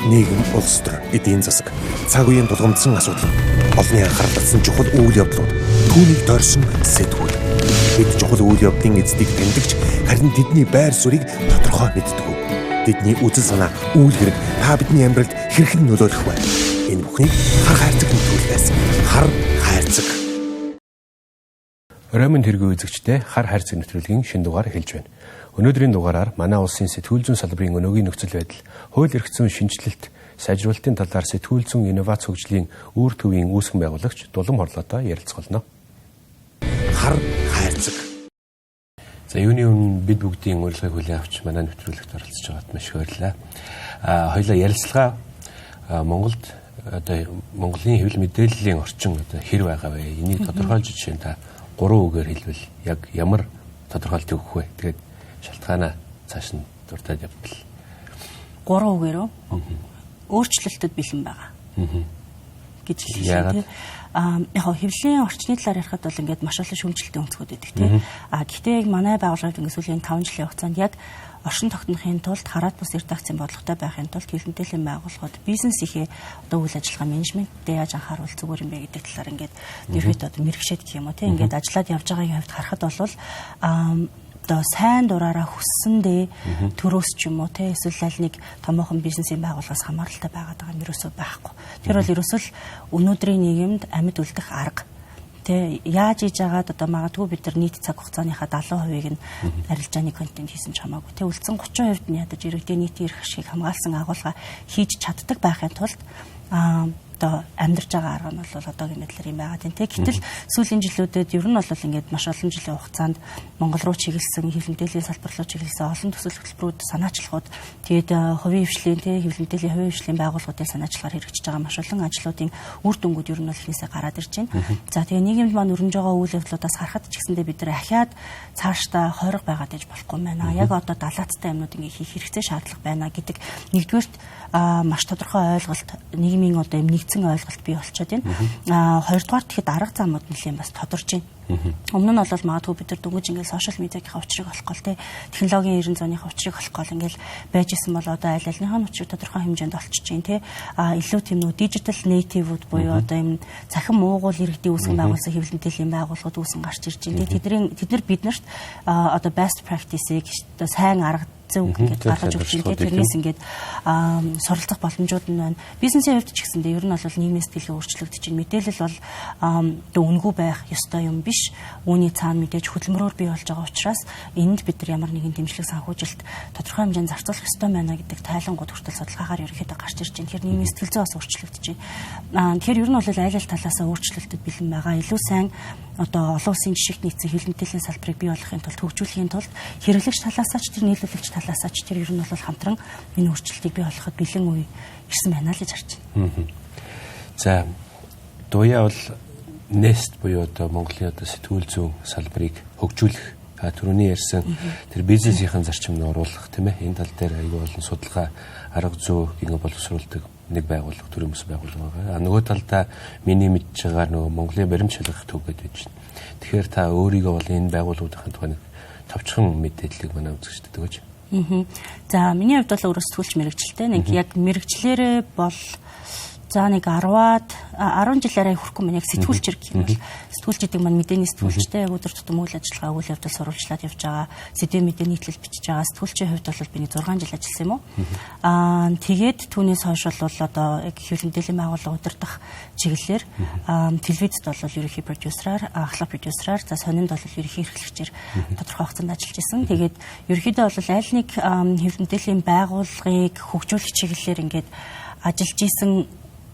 нийгэм, улс төр, эдийн засаг, цаг үеийн тулгамдсан асуудал, олонний анхаарал татсан чухал үйл явдлууд, түүнийг дорсон сэтгүүл. Бид чухал үйл явдлын эздийг тэмдэгч, харин тэдний байр суурийг тодорхой мэддэг. Тэдний үзэл санаа, үйл хэрэг та бидний амьдралд хэрхэн нөлөөлөх вэ? Энэ бүхнийг хар хайрцаг нөтгөлөөс хар хайрцаг. Ороймон тэргүй үзэгчдээ хар хайрцаг нэвтрүүлгийн шинэ дугаар эхэлж байна. Өнөөдрийн дугаараар манай улсын сэтгүүл зүйн салбарын өнөөгийн нөхцөл байдал, хууль эрх зүйн шинжилэлт, сайжруулалтын талаар сэтгүүл зүйн инновац хөгжлийн үр төвийн үүсгэн байгуулагч Дулам Хорлоотой ярилцгаолно. Хар хайрцаг. За юуны өмнө бид бүгдийн урилгыг хүлээн авч манай нэвтрүүлэгт оролцож байгаад маш их баярлалаа. Хоёулаа ярилцлага Монголд одоо Монголын хэвлэл мэдээллийн орчин одоо хэр байгаа вэ? Энийг тодорхойлж жишээ нь та 3 үгээр хэлбэл яг ямар тодорхойлт өгөх вэ? Тэгээд шалтгаанаа цааш нь дуртаад явбал 3 үгээр өөрчлөлтөд бэлэн байгаа гэж хэлсэн тийм. Яг хэвлэлийн орчны талаар ярихад бол ингээд маш олон шүүмжлэлтийн өнцгүүд байдаг тийм. Гэхдээ яг манай байгууллагад ингээд сүүлийн 5 жилийн хугацаанд яг оршин тогтнохын тулд хараад бус редакцийн бодлоготой байхын тулд хэвлэлтийн байгууллагууд бизнес ихээ одоо үйл ажиллагаа менежменттэй яаж анхааруул зүгээр юм бэ гэдэг талаар ингээд ерөөхдөө одоо мэрэгшээд гэх юм уу тийм. Ингээд ажиллаад явж байгаагийн хувьд харахад бол одоо сайн дураараа хүссэндээ төрөөс ч юм уу те эсвэл аль нэг томоохон бизнесийн байгууллагаас хамааралтай байгаад байгаа юм ерөөсөө байхгүй. Тэр бол ерөөсөө л өнөөдрийн нийгэмд амьд үлдэх арга. Тэ яаж хийж агаад одоо магадгүй бид нар нийт цаг хугацааныхаа 70%-ийг нь арилжааны контент хийсэн ч хамаагүй. Тэ үлдсэн 30% нь ядаж иргэдийн нийтийн эрх ашигыг хамгаалсан агуулга хийж чаддаг байхын тулд одоо амьдарч байгаа арга нь бол одоогийн байдлаар юм байгаа тийм. Гэтэл сүүлийн жилүүдэд ер нь бол ингээд маш олон жилийн хугацаанд Монгол руу чиглэсэн хэвлэл мэдээллийн салбар руу чиглэсэн олон төсөл хөтөлбөрүүд санаачлагууд тэгээд хувийн хвшлийн тийм хэвлэл мэдээллийн хувийн хвшлийн байгууллагуудын санаачлагаар хэрэгжиж байгаа маш олон ажлуудын үр дүнгууд ер нь бол ихнээсээ гараад ирж байна. За тэгээд нийгэмд маань өрнөж байгаа үйл явдлуудаас харахад ч гэсэндээ бид нар ахиад цаашдаа хориг байгаад иж болохгүй байна. Яг одоо далаацтай юмнууд ингээд хийх хэрэгцээ шаардлага байна гэдэг нэгдүгээрт маш тодорхой ойлголт нийгмийн одоо юм нэгдсэн ойлголт бий болчиход байна. Хоёрдугаар тэгэхэд арга замууд нэлээд бас тодорч байна. Өмнө нь бол магадгүй бид нар дөнгөж ингээд сошиал медиагийнхаа учрыг олох гол те технологийн 90 зууныхаа учрыг олох гол ингээд байж исэн бол одоо аль альныхаа учрыг тодорхой хэмжээнд олчиж байна те. Илүү тийм нөө digital native-уд буюу одоо юм цахим уугуул иргэдийн үүсгэн байгуулсан хэвлэл мэдээллийн байгууллагууд үүсгэн гарч ирж байна. Тэд нар биднэрт одоо best practice-ийг одоо сайн арга зөв ингээд гаргаж өгч байгаа. Тэрнээс ингээд суралцах боломжууд нь байна. Бизнесийн хувьд ч гэсэндээ ер нь бол нийгмийн сэтгэлгээ өөрчлөгдөж байна. Мэдээлэл бол үнэгүй байх ёстой юм биш. Үүний цаана мэдээж хөдөлмөрөөр бий болж байгаа учраас энд бид нар ямар нэгэн дэмжлэг санхүүжилт тодорхой хэмжээнд зарцуулах ёстой байна гэдэг тайлангууд хүртэл судалгаагаар ерөнхийдөө гарч ирж байна. Тэгэхээр нийгмийн сэтгэл зүй бас өөрчлөгдөж байна. Тэгэхээр ер нь бол аль аль талаасаа өөрчлөлтөд бэлэн байгаа. Илүү сайн одоо олон улсын жишгт нийцсэн хэвлэл мэдээллийн салбарыг бий болгохын тулд хөгжүүлэхийн тулд хэрэглэгч талаасаа ч тэр нийлүүлэгч талаасаа ч тэр ер нь бол хамтран энэ өөрчлөлтийг бий болгоход бэлэн үе ирсэн байна л гэж харж байна. За дуяа бол Nest буюу одоо Монголын одоо сэтгүүл зүйн салбарыг хөгжүүлэх түрүүний ярьсан тэр бизнесийн зарчимд оруулах тийм ээ энэ тал дээр аюул болон судалгаа арга зүй гинэ боловсруулдаг нэг байгууллага төрийн бүс байгууллага байгаа. Нөгөө талдаа миний мэдж байгаа нөгөө Монголын баримт шалгах төв гэдэг байж байна. Тэгэхээр та өөрийгөө бол энэ байгууллагуудын тухай нэг товчхон мэдээллийг манай үзэгчдэд өгөөч. За миний хувьд бол өөрөө сэтгүүлч мэрэгчлээ. Нэг яг мэрэгчлэрээ бол за нэг 10 жилээрээ хүрэхгүй мэн яг сэтгүүлчэр гэх юм бол сэтгүүлч гэдэг маань мэдээний сэтгүүлчтэй яг өдөр тутам үйл ажиллагаа үйл явдал сурвалжлаад явж байгаа сэдвийн мэдээ нийтлэл бичиж байгаа сэтгүүлчийн хувьд бол би нэг 6 жил ажилласан юм уу. Тэгээд түүнээс хойш бол одоо яг хэвлэл мэдээллийн байгууллага удирдах чиглэлээр телевизэд бол ерөнхий продюсераар ахлах продюсераар за сонинд бол ерөнхий эрхлэгчээр тодорхой хугацаанд ажиллаж исэн. Тэгээд ерөнхийдөө бол аль нэг хэвлэл мэдээллийн байгууллагыг хөгжүүлэх чиглэлээр ингээд ажиллаж исэн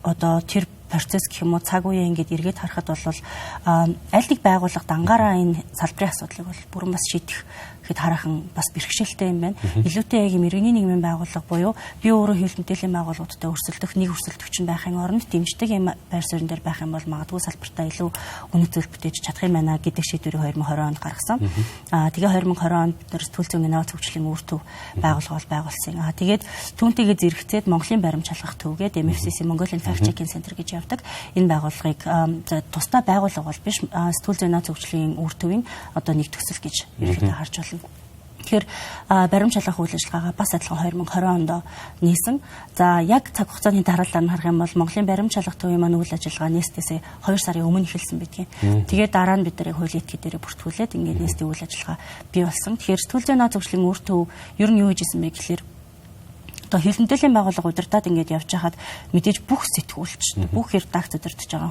одоо тэр процесс гэх юм уу цаг үеэ ингээд эргээд харахад бол аль нэг байгууллага дангаараа энэ салбарын асуудлыг бол бүрэн бас шийдэх гэхэд хараахан бас бэрхшээлтэй юм байна. Илүүтэй яг иргэний нийгмийн байгууллага буюу би өөрөө хэвлэл мэдээллийн байгууллагуудтай өрсөлдөх нэг өрсөлдөгч байхын оронд дэмждэг юм байр суурин дээр байх юм бол магадгүй салбартаа илүү үнэт зүйл бүтээж чадах юм байна гэдэг шийдвэрийг 2020 онд гаргасан. Тэгээ 2020 онд сэтгүүл зүйн инновац хөгжлийн үр төв байгууллага байгуулсан. Тэгээд түүнтэйгээ зэрэгцээд Монголын баримт шалгах төвгээд MFCC Mongolian Fact Checking Center гэж явдаг. Энэ байгууллагыг тусдаа байгууллага бол биш сэтгүүл зүйн инновац хөгжлийн үр төвийн одоо нэг төсөл гэж ерөнхийдөө харж байна. Тэгэхээр баримт шалгах үйл ажиллагаагаа бас адилхан 2020 онд нээсэн. За яг цаг хугацааны дараалал нь харах юм бол Монголын баримт шалгах төвийн маань үйл ажиллагаа нээснээсээ 2 сарын өмнө эхэлсэн байдгийн. Тэгээд дараа нь бид нарыг хуулийн этгээд дээрээ бүртгүүлээд ингээд нээсний үйл ажиллагаа бий болсон. Тэгэхээр сэтгүүл зүйн наад зөвшлийн үр төв ер нь юу хийжсэн бэ гэхээр хил мэдээллийн байгууллага удирдаад ингээд явж хахад мэдээж бүх сэтгүүлч бүх редакц удирдах байгаа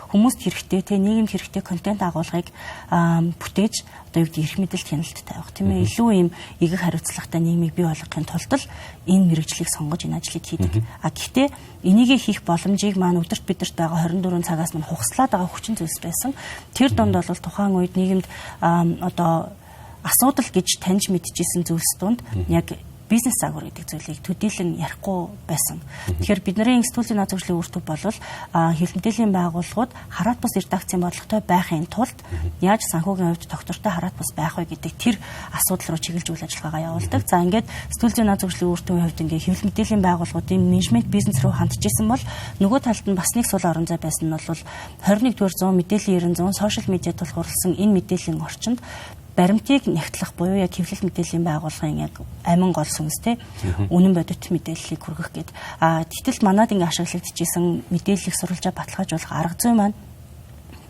хүмүүст хэрэгтэй те нийгэмд хэрэгтэй контент агуулгыг бүтээж одоо юу гэдэг эрх мэдэлд хяналттай тавих тийм ээ илүү ийм игэх хариуцлагатай нийгмийг бий болгохын тулд л энэ мэрэгжлийг сонгож энэ ажлыг хийдэг. Гэхдээ энийг хийх боломжийг маань өдөрт бидэрт байгаа 24 цагаас мань хугацлаад байгаа хүчин зүйлс байсан. Тэр донд бол тухайн үед нийгэмд одоо асуудал гэж таньж мэдчихсэн зүйлс донд яг бизнес загвар гэдэг зүйлийг төдийлөн ярихгүй байсан. Тэгэхээр бидний сэтгүүл зүйн наад зөвшлийн үр төв бол хил мэдээллийн байгууллагууд хараат бус редакцийн бодлоготой байхын тулд яаж санхүүгийн хувьд доктортой хараат бус байх вэ гэдэг тэр асуудал руу чиглэж үйл ажиллагаагаа явуулдаг. За ингээд сэтгүүл зүйн наад зөвшлийн үр төвийн хувьд ингээд хил мэдээллийн байгууллагуудын менежмент бизнес руу хандчихсан бол нөгөө талд нь бас нэг сул орон зай байсан нь бол 21-р зуун мэдээллийн 900 сошиал медиа тулгуурласан энэ мэдээллийн орчинд баримтыг нягтлах буюу яг хэвлэл мэдээллийн байгууллагын яг амин гол сүнстэй үнэн бодит мэдээллийг хүргэх гээд тэгтэл манад ингэ ашиглагдчихсэн мэдээллийг сурвалжаа баталгаажуулах арга зүй маань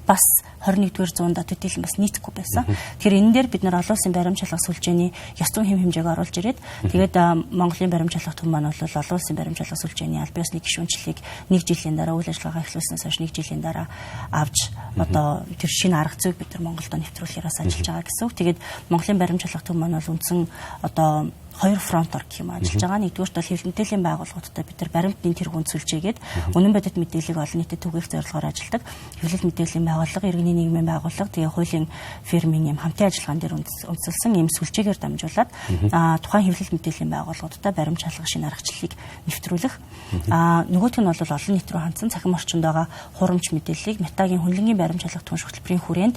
бас 21-р зуунд төдийлөн бас нийцэхгүй байсан. Тэгэхээр энэ дээр бид нар олон улсын баримт шалгах сүлжээний ёс зүйн хэм хэмжээг оруулж ирээд тэгээд Монголын баримт шалгах төв маань бол олон улсын баримт шалгах сүлжээний аль биесны гишүүнчлэлийг 1 жилийн дараа үйл ажиллагаа эхлүүлснээс хойш 1 жилийн дараа авч одоо тэр шинэ арга зүйг бид нар Монголд нэвтрүүлэхээс ажиллаж байгаа гэсэн үг. Тэгээд Монголын баримт шалгах төв маань бол үндсэн одоо 2 фронтоор гэх юм ажиллаж байгаа. Нэгдүгээрт бол хил мэдээллийн байгууллагуудтай бид нар баримтын тэргүүнд сүлжээгээд үнэн бодит мэдээллийг олон нийтэд түгээх зорилгоор ажилладаг. Хэвлэл мэдээллийн байгууллага, иргэний нийгмийн байгууллага, тэгээ хуулийн фирмийн юм хамтын ажиллагаан дээр үндэслэн ийм сүлжээгээр дамжуулаад тухайн хэвлэл мэдээллийн байгууллагуудтай баримт шалгах шинэ аргачлалыг нэвтрүүлэх. Нөгөөх нь бол олон нийт рүү хандсан цахим орчинд байгаа хурамч мэдээллийг Метагийн хүнлэнгийн баримт шалгах түнш хөтөлбөрийн хүрээнд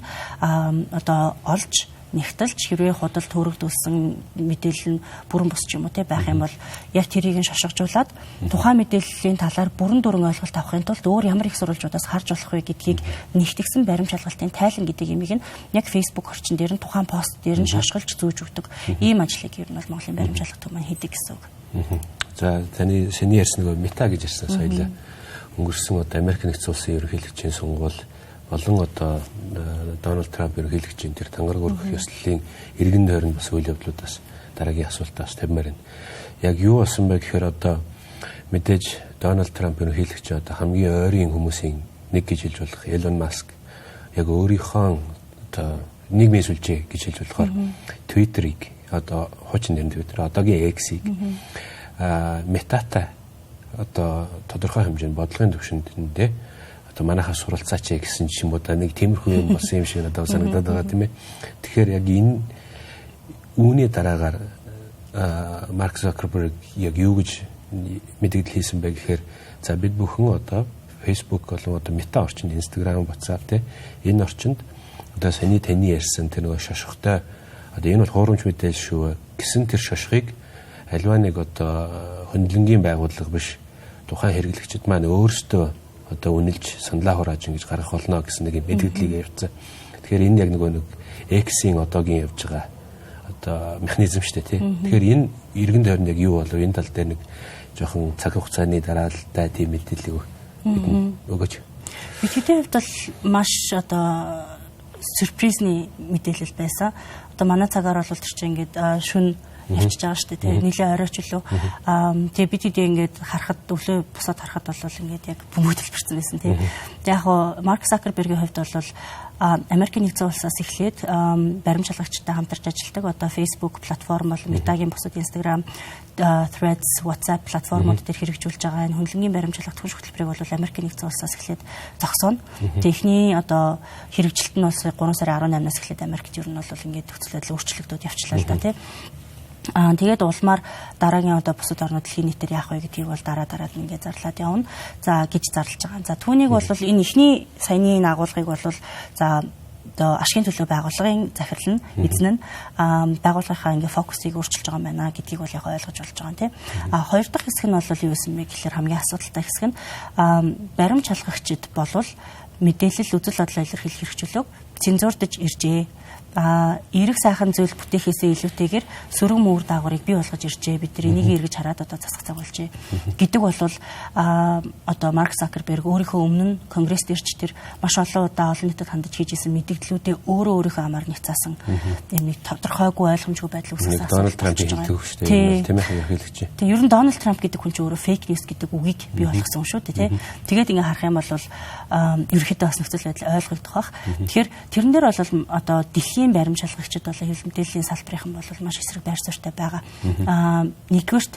одоо олж нэгтэлж хэрвээ худал төрөгдүүлсэн мэдээлэл нь бүрэн бус ч юм уу те байх юм бол яг тэрийг нь шошгожуулаад тухайн мэдээллийн талаар бүрэн дүрэн ойлголт авахын тулд өөр ямар их сурвалжуудаас харж болох вэ гэдгийг нэгтгэсэн баримт шалгалтын тайлан гэдэг имийг нь яг Facebook орчин дээр нь тухайн пост дээр нь шошголж зүүж өгдөг. Ийм ажлыг ер нь бол Монголын баримт шалгалт төв маань хийдэг гэсэн үг. За таны саяны ярьсан нөгөө Мета гэж ярьсан соёлоо өнгөрсөн одоо Америк нэгдсэн улсын ерөнхийлөгчийн сонгуул болон одоо Дональд Трамп ерөнхийлөгчийн тэр тангараг өргөх ёслолын эргэн тойронд бас үйл явдлуудаас дараагийн асуултаас тавьмаар байна. Яг юу болсон бэ гэхээр одоо мэдээж Дональд Трамп ерөнхийлөгч одоо хамгийн ойрын хүмүүсийн нэг гэж хэлж болох Elon Musk яг өөрийнхөө одоо нийгмийн сүлжээ гэж хэлж болохоор Twitter-ийг одоо хуучин нэр нь Twitter одоогийн X-ийг Meta-тай одоо тодорхой хэмжээнд бодлогын түвшиндээ одоо манайхаа суралцаач гэсэн ч юм уу да нэг тиймэрхүү юм болсон юм шиг надад санагдаад байгаа тийм ээ. Тэгэхээр яг энэ үүний дараагаар Марк Закерберг яг юу гэж мэдээлэл хийсэн бэ гэхээр за бид бүхэн одоо Facebook болон одоо Meta орчинд Instagram, WhatsApp те энэ орчинд одоо саний таны ярьсан тэр нөгөө шошготой одоо энэ бол хуурамч мэдээлэл шүү гэсэн тэр шошгыг альва нэг одоо хөндлөнгийн байгууллага биш тухайн хэрэглэгчид маань өөрсдөө одоо үнэлж саналаа хурааж ингэж гаргах болно гэсэн нэг мэдээллийг явуулсан. Тэгэхээр энэ яг нэг X-ийн одоогийн явж байгаа одоо механизм шүү дээ тий. Тэгэхээр энэ эргэн тойронд яг юу болов энэ тал дээр нэг жоохон цаг хугацааны дараалалтай тийм мэдээлэл өгөөч. Бидний хувьд бол маш одоо сюрпризний мэдээлэл байсан. Одоо манай цагаар бол тэр чинь ингээд шүн явчихж байгаа шүү дээ тийм нийлээ оройч лөө тэгээ бид хэдий ингээд харахад өглөө бусаад харахад бол ингээд яг бөмбөг дэлбэрсэн байсан тийм яг хоо Марк Закербергийн хувьд бол Америкийн нэгдсэн улсаас эхлээд баримт шалгагчтай хамтарч ажилладаг одоо Facebook платформ бол Метагийн бусад Instagram, Threads, WhatsApp платформуд дээр хэрэгжүүлж байгаа энэ хөндлөнгийн баримт шалгах түвш хөтөлбөрийг бол Америкийн нэгдсэн улсаас эхлээд зогсооно. Техний одоо хэрэгжилт нь бол 3 сарын 18-наас эхлээд Америкт ер нь бол ингээд нөхцөл байдал өөрчлөгдөд явчлаа л да тийм тэгээд улмаар дараагийн одоо бусад орнууд дэлхийн нийтээр яах вэ гэдгийг бол дараад ингээд зарлаад явна. За гэж зарлж байгаа. За түүнийг бол энэ ихний саяны агуулгыг бол за одоо ашигын төлөө байгууллагын захирал нь эзэн нь байгууллагынхаа ингээ фокусыг өөрчилж байгаа юм байна гэдгийг бол яг ойлгож болж байгаа тийм. Хоёр дахь хэсэг нь бол юу юм бэ гэхээр хамгийн асуудалтай хэсэг нь баримт шалгагчид болвол мэдээлэл үзэл бодлоо илэрхийлэх хэрэгжүүлэг цензурдж иржээ. эрэг сайхан зүйл бүтээхээсээ илүүтэйгээр сөрөг мөр дагаврыг бий болгож иржээ. Бид нар энийг эргэж хараад одоо засах цаг болжээ. Гэдэг бол одоо Марк Закерберг өөрийнхөө өмнө нь конгресст ирж тэр маш олон удаа олон нийтэд хандаж хийж исэн мэдээллүүдээ өөрийнхөө амаар няцаасан юм нэг тодорхойгүй ойлгомжгүй байдал үүсгэсэн. Дональд Трампын хэлдэг шүү дээ. Тийм ээ ерөнхийлөгч. Тийм ер нь Дональд Трамп гэдэг хүн чинь өөрөө фейк ньюс гэдэг үгийг бий болгосон юм шүү дээ. Тэгээд ингээ харах юм бол ерөнхийдөө бас нөхцөл байдал ойлгогдох бах. Тэгэхээр тэрэн дээр бол одоо дэлхийн баримжаалагчид болон хэвлэл мэдээллийн салбарынхан бол маш эсрэг байр суурьтай байгаа. Нэгдүгээрт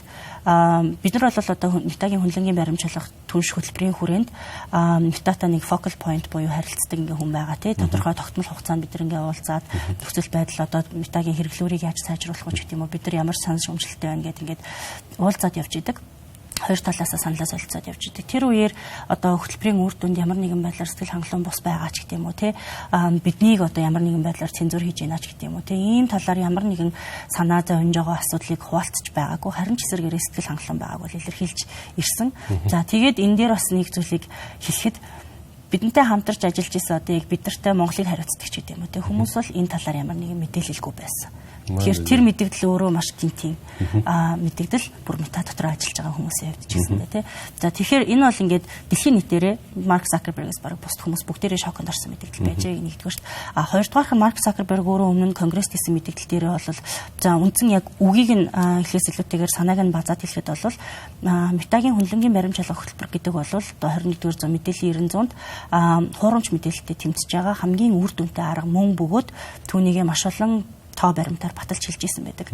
бид нар бол одоо Метагийн хөндлөнгийн баримжаалах түнш хөтөлбөрийн хүрээнд Метата нэг focal point буюу харилцдаг ингээ хүн байгаа тий. Тодорхой тогтмол хугацаанд бид нар ингээ уулзаад нөхцөл байдал одоо Метагийн хэрэглүүрийг яаж сайжруулах вэ гэх юм уу бид нар ямар санал шүүмжлэлтэй байна гэдээ ингээд уулзаад явж идэг. Хоёр талаасаа саналаа солилцоод явж идэг. Тэр үеэр одоо хөтөлбөрийн үр дүнд ямар нэгэн байдлаар сэтгэл хангалуун бус байгаа ч гэдэг юм уу те биднийг одоо ямар нэгэн байдлаар цензур хийж байна ч гэдэг юм уу те ийм талаар ямар нэгэн санаа зовж байгаа асуудлыг хуваалцаж байгаагүй харин ч эсэргээрээ сэтгэл хангалуун байгааг бол илэрхийлж ирсэн. За тэгээд энэ дээр бас нэг зүйлийг хэлэхэд бидэнтэй хамтарч ажиллаж исэн одоо яг бид нартай Монголыг хариуцдаг ч гэдэг юм уу те хүмүүс бол энэ талаар ямар нэгэн мэдээлэлгүй байсан. Тэгэхээр тэр мэдээлэл өөрөө маш гинтийн мэдээлэл бүр Мета дотор ажиллаж байгаа хүмүүсийн хувьд ч гэсэн дээ тий. За тэгэхээр энэ бол ингээд дэлхийн нийтээрээ Марк Закербергээс бараг бусд хүмүүс бүгдээрээ шоконд орсон мэдээлэл байж байгаа нэгдүгээрт. Хоёрдугаарх нь Марк Закерберг өөрөө өмнө нь конгресст хийсэн мэдээлэл дээрээ бол за үндсэн яг үгийг нь эхлээс илүүтэйгээр санааг нь базаад хэлэхэд бол Метагийн хөндлөнгийн баримжаалах хөтөлбөр гэдэг бол одоо 21-р зуун мэдээллийн 900-д хуурамч мэдээлэлтэй тэмцэж байгаа хамгийн үр дүнтэй арга мөн бөгөөд түүнийгээ маш олон тоо баримтаар баталж хэлж исэн байдаг.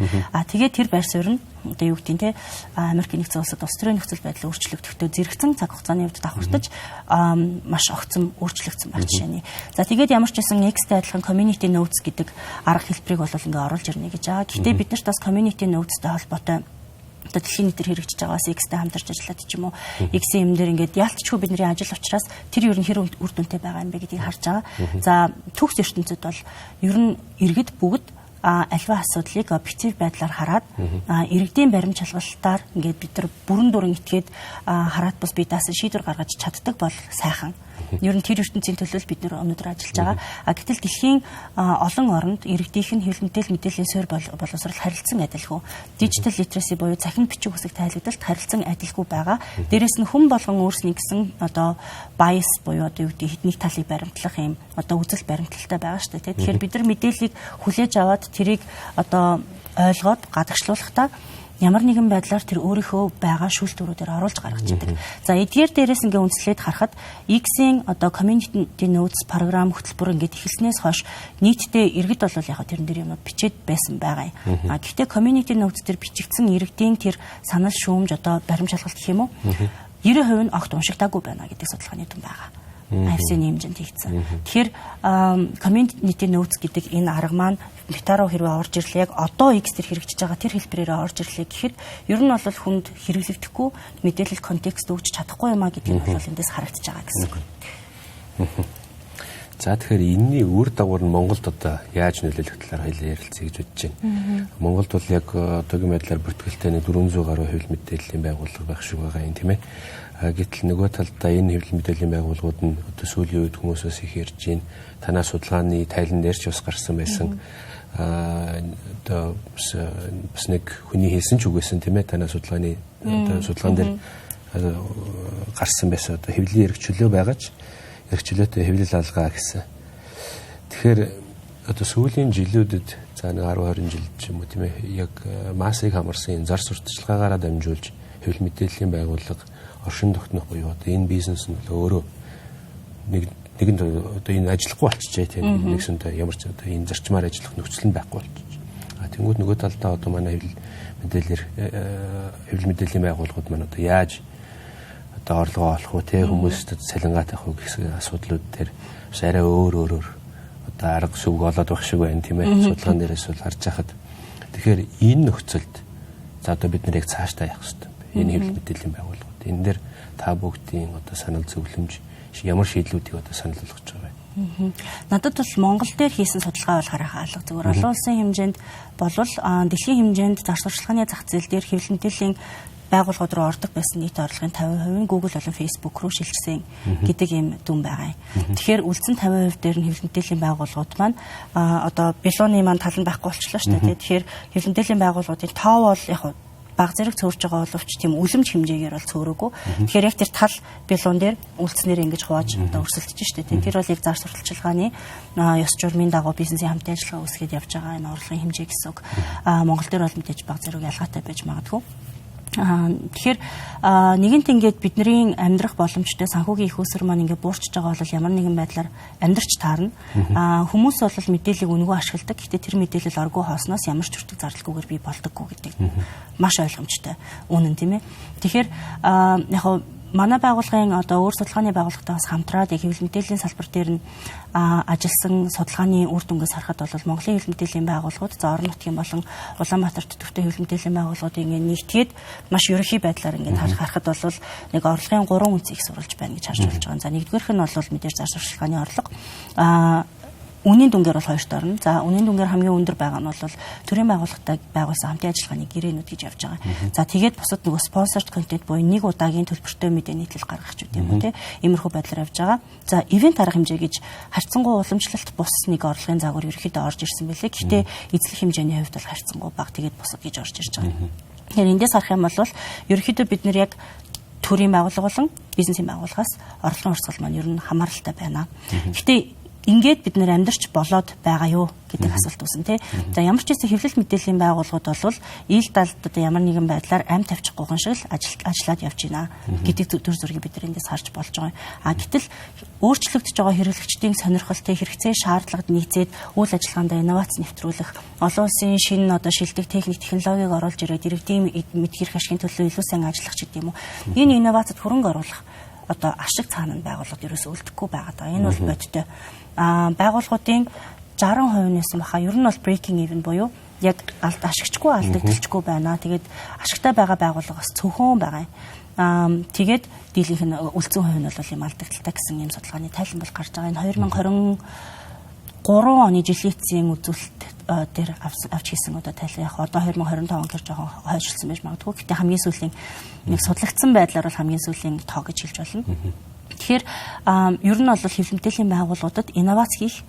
Тэгээд тэр байр суурь нь одоо юу гэдгийг те Америкийн нэгдсэн улсад улс төрийн нөхцөл байдал өөрчлөгдөхдөө зэрэгцэн цаг хугацааны үед давхартаж маш огцом өөрчлөгдсөн баг жишээний. За тэгээд ямар ч байсан X-тэй адилхан community notes гэдэг арга хэлбэрийг бол ингээ оруулж ирнэ гэж байгаа. Гэхдээ бид нарт бас community notes-тэй холбоотой одоо дэлхийн нийтээр хэрэгжиж байгаас X-тэй хамтарч ажиллаад ч юм уу X-ийн юм дээр ингээд ялцчгүй бидний ажил учраас тэр ер нь хэр үр дүнтэй байгаа юм бэ гэдгийг харж байгаа. За төгс ертөнцид бол ер нь иргэд бүгд альва асуудлыг объектив байдлаар хараад иргэдийн баримжаалгалтаар ингээд бид нар бүрэн дүрэн итгээд хараад бас бие даасан шийдвэр гаргаж чаддаг бол сайхан. Ер нь тэр ертөнцийн төлөө бид нар өнөөдөр ажиллаж байгаа. Гэтэл дэлхийн олон оронд иргэдийнх нь хэвлэл мэдээллийн суурь боловсрол харилцан адилгүй. Digital literacy буюу цахим бичиг үсэг тайлбарлалт харилцан адилгүй байгаа. Дээрээс нь хүн болгон өөрснөө гэсэн одоо bias буюу одоо юу гэдэг нэг талыг баримтлах юм одоо үзэл баримталтай байгаа шүү дээ. Тэгэхээр бид нар мэдээллийг хүлээж аваад тэрийг одоо ойлгоод гадагшлуулахдаа ямар нэгэн байдлаар тэр өөрийнхөө байгаа шүүлтүүрүүдээр оруулж гаргаж идэг. За эдгээр дээрээс ингээ үндэслээд харахад X-ийн одоо community notes програм хөтөлбөр ингээд эхэлснээс хойш нийтдээ иргэд бол яг тэрэн дээр юмнууд бичээд байсан байгаа юм. Гэхдээ community notes дээр бичигдсэн иргэдийн тэр санал шүүмж одоо баримжаалгалт гэх юм уу 90% нь огт уншигдаагүй байна гэдэг судалгааны дүн байгаа. IFC-ийн хэмжээнд хийгдсэн. Тэгэхээр community notes гэдэг энэ арга маань Meta руу хэрвээ орж ирлээ яг одоо X төр хэрэгжиж байгаа тэр хэлбэрээр орж ирлээ гэхэд ер нь бол хүнд хэрэглэгдэхгүй мэдээлэл контекст өгч чадахгүй юм а гэдэг нь бол эндээс харагдаж байгаа гэсэн үг. За тэгэхээр энэний үр дагавар нь Монголд одоо яаж нөлөөлөх талаар хоёлаа ярилцъя гэж бодож байна. Монголд бол яг одоогийн байдлаар бүртгэлтэй 400 гаруй хэвлэл мэдээллийн байгууллага байх шиг байгаа юм тийм ээ. Гэтэл нөгөө талдаа энэ хэвлэл мэдээллийн байгууллагууд нь одоо сүүлийн үед хүмүүсээс их ярьж байна. Танаа судалгааны тайлан дээр ч бас гарсан байсан. Одоо бас нэг хүний хэлсэн ч үгүйсэн тийм ээ. Танаа судалгааны одоо судалгаан дээр гарсан байсан одоо хэвлэлийн эрхчлөө байгаач эрхчлөөтэй хэвлэл алгаа гэсэн. Тэгэхээр одоо сүүлийн жилүүдэд за 10-20 жил ч юм уу тийм ээ яг массыг хамарсан зар сурталчилгаагаараа дамжуулж хэвлэл мэдээллийн байгууллага оршин тогтнох буюу одоо энэ бизнес нь өөрөө нэгэнд одоо энэ ажиллахгүй болчихжээ тийм нэгсэнтэй ямар ч одоо энэ зарчмаар ажиллах нөхцөл нь байхгүй болчих. Тэнгүүд нөгөө талдаа одоо манай хэвлэл мэдээллийн байгууллагууд маань одоо яаж одоо орлогоо олох уу те хүмүүст цалингаа тавих уу гэсэн асуудлууд дээр бас арай өөр одоо арга сүг олоод байх шиг байна тийм ээ судалгаан дээрээс бол харж байхад тэгэхээр энэ нөхцөлд за одоо бид нэр яг цаашдаа явах хэрэгтэй. Энэ хэвлэл мэдээллийн байгууллагууд энэ дээр та бүгдийн одоо санал зөвлөмж ямар шийдлүүдийг одоо санал болгож байгаа вэ? Надад бол Монгол дээр хийсэн судалгаа бол харахаа алга зүгээр олон улсын хэмжээнд болвол дэлхийн хэмжээнд зар сурталчилгааны зах зээл дээр хэвлэл мэдээллийн байгууллагууд руу ордог байсан нийт орлогын 50% нь Google болон Facebook руу шилжсэн гэдэг ийм дүн байгаа юм. Тэгэхээр үлдсэн 50% дээр нь хэвлэл мэдээллийн байгууллагууд маань одоо Белоны маань тал нь байхгүй болчихлоо шүү дээ. Тэгэхээр хэвлэл мэдээллийн байгууллагуудын тоо бол яг баг зэрэг цөөрж байгаа боловч тийм үлэмж хэмжээгээр бол цөөрөөгүй. Тэгэхээр яг тэр тал Белон дээр үлдснээр ингэж хувааж одоо өрсөлдөж штэ. Тэр бол яг зар сурталчилгааны ёс журмын дагуу бизнесийн хамтын ажиллагаа үүсгээд явж байгаа энэ орлогын хэмжээ гэсэн үг. Монгол дээр бол мэдээж баг зэрэг ялгаатай байж магадгүй. Тэгэхээр нэгэнт ингээд бидний амьдрах боломжтой санхүүгийн их усэр маань ингээд буурчж байгаа бол ямар нэгэн байдлаар амьдрч таарна. Хүмүүс бол мэдээллийг үнэгүй ашигладаг. Гэхдээ тэр мэдээлэл оргүй хоосноос ямар ч төртөг зарлалгүйгээр бий болдоггүй гэдэг маш ойлгомжтой. Үнэн тийм ээ. Тэгэхээр яг манай байгууллагын одоо өөр судалгааны байгууллагатай бас хамтраад яг хэвлэл мэдээллийн салбар дээр нь ажилласан судалгааны үр дүнгээс харахад бол Монголын хэвлэл мэдээллийн байгууллагууд за орон нутгийн болон Улаанбаатарт төвтэй хэвлэл мэдээллийн байгууллагуудын ингээд нэгтгээд маш ерөнхий байдлаар ингээд харахад бол нэг орлогын 3 үнцийг сурвалж байна гэж харж болж байгаа. За нэгдүгээрх нь бол мэдээж зар сурталчилгааны орлого. Үнийн дүнгээр бол хоёрт орно. За үнийн дүнгээр хамгийн өндөр байгаа нь бол төрийн байгууллагатай байгуулсан хамтын ажиллагааны гэрээнүүд гэж явж байгаа. За тэгээд бусад нөгөө sponsored content буюу нэг удаагийн төлбөртэй мэдээ нийтлэл гаргах ч үгүй юм уу те. Иймэрхүү байдлаар явж байгаа. За ивент арга хэмжээ гэж харьцангуй уламжлалт бус нэг орлогын загвар ерөөхдөө орж ирсэн байлээ. Гэхдээ эзлэх хэмжээний хувьд бол харьцангуй бага тэгээд бусад гэж орж ирж байгаа. Тэгэхээр эндээс харах юм бол ерөөхдөө бид нэр яг төрийн байгууллага болон бизнесийн байгууллагаас орлогын урсгал маань ер нь хамааралтай байна. Гэхдээ ингээд бид нэр амьдарч болоод байгаа юу гэдэг асуулт үүсэн тий. За ямар ч хэсэг хэвлэл мэдээллийн байгууллагууд бол ил далд одоо ямар нэгэн байдлаар амь тавьчихгүйхэн шиг л ажиллаад явж байна гэдэг төр зургийг бид эндээс харж болж байгаа. Гэтэл өөрчлөгдөж байгаа хэрэглэгчдийн сонирхолтой хэрэгцээ шаардлагад нийцээд үйл ажиллагаанд инновац нэвтрүүлэх, олон улсын шинэ одоо шилдэг техник технологиг оруулж ирээд иргэдийн мэдхэрх ашигын төлөө илүү сайн ажиллах ч гэдэм үү. Энэ инновацид хөрөнгө оруулах одоо ашиг цаана нь байгууллагууд ерөөсөө үлдэхгүй байгаа даа. Энэ бол бодтой. Байгууллагуудын 60% нэсэн баха. Ер нь бол breaking even буюу яг ашигчгүй алдагдчихгүй байна. Тэгээд ашигтай байгаа байгууллагаас цөөхөн байгаа юм. Тэгээд дийлийнх нь үлдсэн хувь нь бол юм алдагдaltaй гэсэн юм судалгааны тайлан бол гарч байгаа. Энэ 2023 оны жилийн эцсийн үзүүлэлт дээр авч хийсэн одоо тайлан яг одоо 2025 он гэж жоохон хойшлсон байж магадгүй. Гэтэ хамгийн сүүлийн нэг судлагдсан байдлаар бол хамгийн сүүлийн тоо гэж хэлж болно. Тэгэхээр ер нь бол хэвлэл мэдээллийн байгууллагуудад инновац хийх,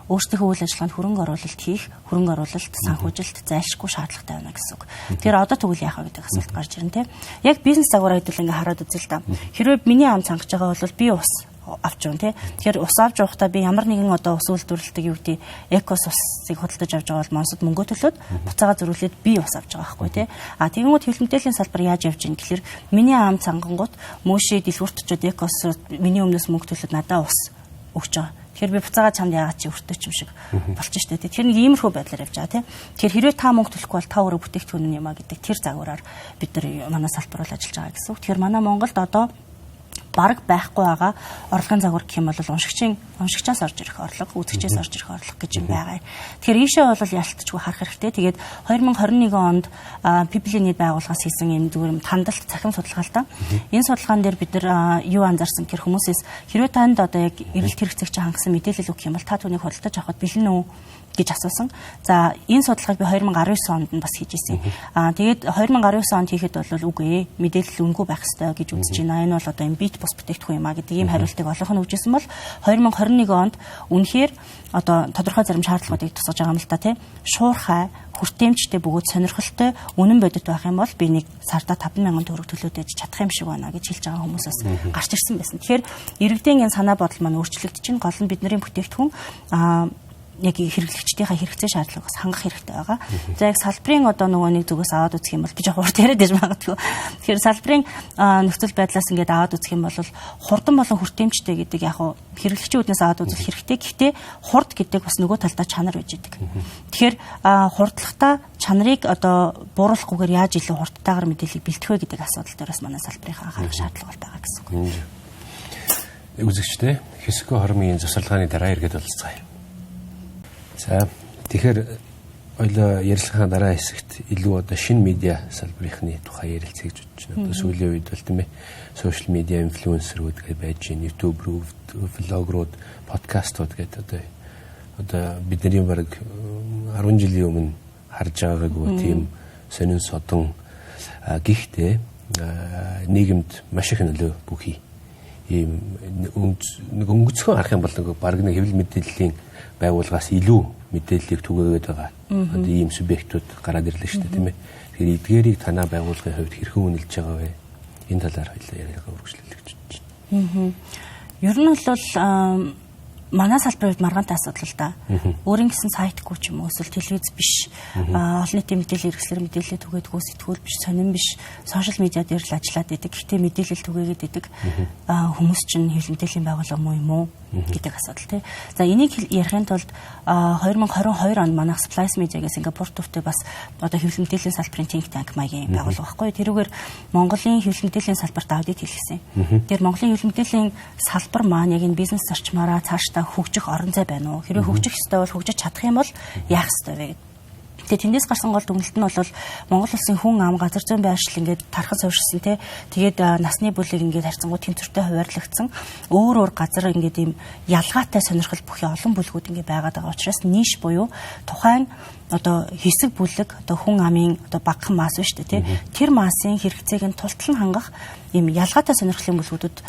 өөрсдийнхөө үйл ажиллагаанд хөрөнгө оруулалт хийх, хөрөнгө оруулалт, санхүүжилт зайлшгүй шаардлагатай байна гэсэн үг. Тэгэхээр одоо тэгвэл яах вэ гэдэг асуулт гарч ирнэ те. Яг бизнес загвараа хэдүүл ингээ хараад үзэл та. Хэрвээ миний ам цангаж байгаа бол би ус авч явна тий. Тэгэхээр ус авч явахдаа би ямар нэгэн одоо ус үйлдвэрлэлтийг юу гэдэг экос усыг худалдаж авч байгаа бол монсод мөнгө төлөөд буцаага зөрүүлээд би ус авч байгаа байхгүй тий. Тэгэнгүүт хэвлэл мэдээллийн салбар яаж явж ийн гэхээр миний ам цангангууд мөөшөө дэлгүүртчүүд экос миний өмнөөс мөнгө төлөөд надад ус өгч байгаа. Тэгэхээр би буцаага чамд яагаад чи өртөөч юм шиг болчих штэ тий. Тэгэхээр нэг иймэрхүү байдлаар явж байгаа тий. Тэгэхээр хэрвээ та мөнгө төлөхгүй бол та өөрөө бүтээгдэхүүн юм а гэдэг тэр загвараар бид нар манай салбар бол ажиллаж байгаа гэсэн үг. Тэгэхээр манай Монголд одоо бараг байхгүй байгаа орлогын загвар гэх юм бол уншигчаас орж ирэх орлого, үзэгчээс орж ирэх орлого гэж юм байгаа. Тэгэхээр ийшээ бол ялтчгүй харах хэрэгтэй. Тэгээд 2021 онд PPL-ийн байгууллагаас хийсэн энэ зүгээр хандлт цахим судалгаа л да. Энэ судалгаан дээр бид нар юу анзаарсан гэхээр хүмүүсээс хэрвээ танд одоо яг эрэлт хэрэгцээгч хангасан мэдээлэл өгөх юм бол та түүнийг худалдаж авахд бэлэн үү гэж асуусан. За энэ судалгааг би 2019 онд нь бас хийж ирсэн. Тэгээд 2019 онд хийхэд бол үгүй мэдээлэл үнгүй байх ёстой гэж үзэж байна. Энэ бол одоо юм бит бус бүтээгдэхүүн юм а гэдэг ийм хариултыг олонх нь өгчээсэн бол 2021 онд үнэхээр одоо тодорхой зарим шаардлагуудыг тусгаж байгаа юм л та тий. Шуурхай хүртээмжтэй бөгөөд сонирхолтой үнэн бодит байх юм бол би нэг сарда 50000 төгрөг төлөөд ээж чадах юм шиг байна гэж хэлж байгаа хүмүүсээс гарч ирсэн байсан. Тэгэхээр иргэдийн энэ санаа бодол маань өөрчлөгдөж чинь гол нь бидний бүтээгдэхүүн яг хэрэглэгчдийнхаа хэрэгцээ шаардлагаас хангах хэрэгтэй байгаа. За яг салбарын одоо нөгөө нэг зүгээс аваад үзэх юм бол би жоох урт яриад байж магадгүй. Тэгэхээр салбарын нөхцөл байдлаас ингээд аваад үзэх юм бол хурдан болон хүртээмжтэй гэдэг яг хэрэглэгчийн үднээс аваад үзэх хэрэгтэй. Гэхдээ хурд гэдэг бас нөгөө талдаа чанар байж идэг. Тэгэхээр хурдлагатаа чанарыг одоо бууруулахгүйгээр яаж илүү хурдтайгаар мэдээллийг бэлтэх вэ гэдэг асуудал дээр бас манай салбарынхаа анхаарах шаардлага байгаа гэсэн үг. Үзэгчтэй хэсэггүй хормын засварлагын дараа эргээд уулзцгаая. За тэгэхээр ойлоо ярилцлагын дараа хэсэгт илүү одоо шинэ медиа салбарынхны тухай ярилцъя гэж бодож байна. Одоо сүүлийн үед бол тийм ээ сошиал медиа инфлюенсерүүд гэж байж байна. YouTube руу, влогрууд, подкастууд гэдэг одоо бидний бараг 10 жилийн өмнө харж байгаагүй тийм сонин содон гэхдээ нийгэмд маш их нөлөө бүхий. Ийм нэг өнгөцгөн харах юм бол нэг баг нэг хэвлэл мэдээллийн байгууллагаас илүү мэдээллийг түгээгээд байгаа. Одоо ийм субъектууд гараад ирлээ шүү дээ, тийм ээ. Тэгэхээр эдгээрийг танаа байгууллагын хувьд хэрхэн үнэлж байгаа вэ? Энэ талаар хоёлаа яриагаа үргэлжлүүлэх гэж байна. Ер нь бол манай салбарын хувьд маргаантай асуудал л да. Өөрийн гэсэн сайтгүй ч юм уу эсвэл телевиз биш. Олон нийтийн мэдээлэл хэрэгслэр мэдээлэл түгээдгүү сэтгүүл биш, сонин биш. Сошиал медиа дээр л ажиллаад идэг. Гэхдээ мэдээлэл түгээгээд идэг хүмүүс чинь хэвлэл мэдээллийн байгууллага муу юм уу гэдэг асуудал тий. За энийг ярихын тулд 2022 онд манайх Splice Media гэх Сингапур төвтэй бас одоо хэвлэл мэдээллийн салбарын think tank маягийн байгууллага байхгүй. Тэрүүгээр Монголын хэвлэл мэдээллийн салбарт аудит хийлгэсэн. Тэр Монголын хэвлэл мэдээллийн салбар маань яг энэ бизнес зарчмаараа цаашдаа хөгжих орон зай байна уу? Хэрвээ хөгжих ёстой бол хөгжиж чадах юм бол яах ёстой вэ гэдэг. Тэгээ тэндээс гарсан гол дүгнэлт нь бол Монгол улсын хүн ам газар зүйн байршил ингээд тархан суурьшсан тий. Тэгээд насны бүлэг ингээд харьцангуй тэнцвэртэй хуваарлагдсан. Өөр газар ингээд ийм ялгаатай сонирхол бүхий олон бүлгүүд ингээд байгаад байгаа учраас ниш буюу тухайн одоо хэсэг бүлэг одоо хүн амын одоо багахан мас биш үү тий. Тэр масын хэрэгцээг нь тултал нь хангах ийм ялгаатай сонирхлын бүлгүүдэд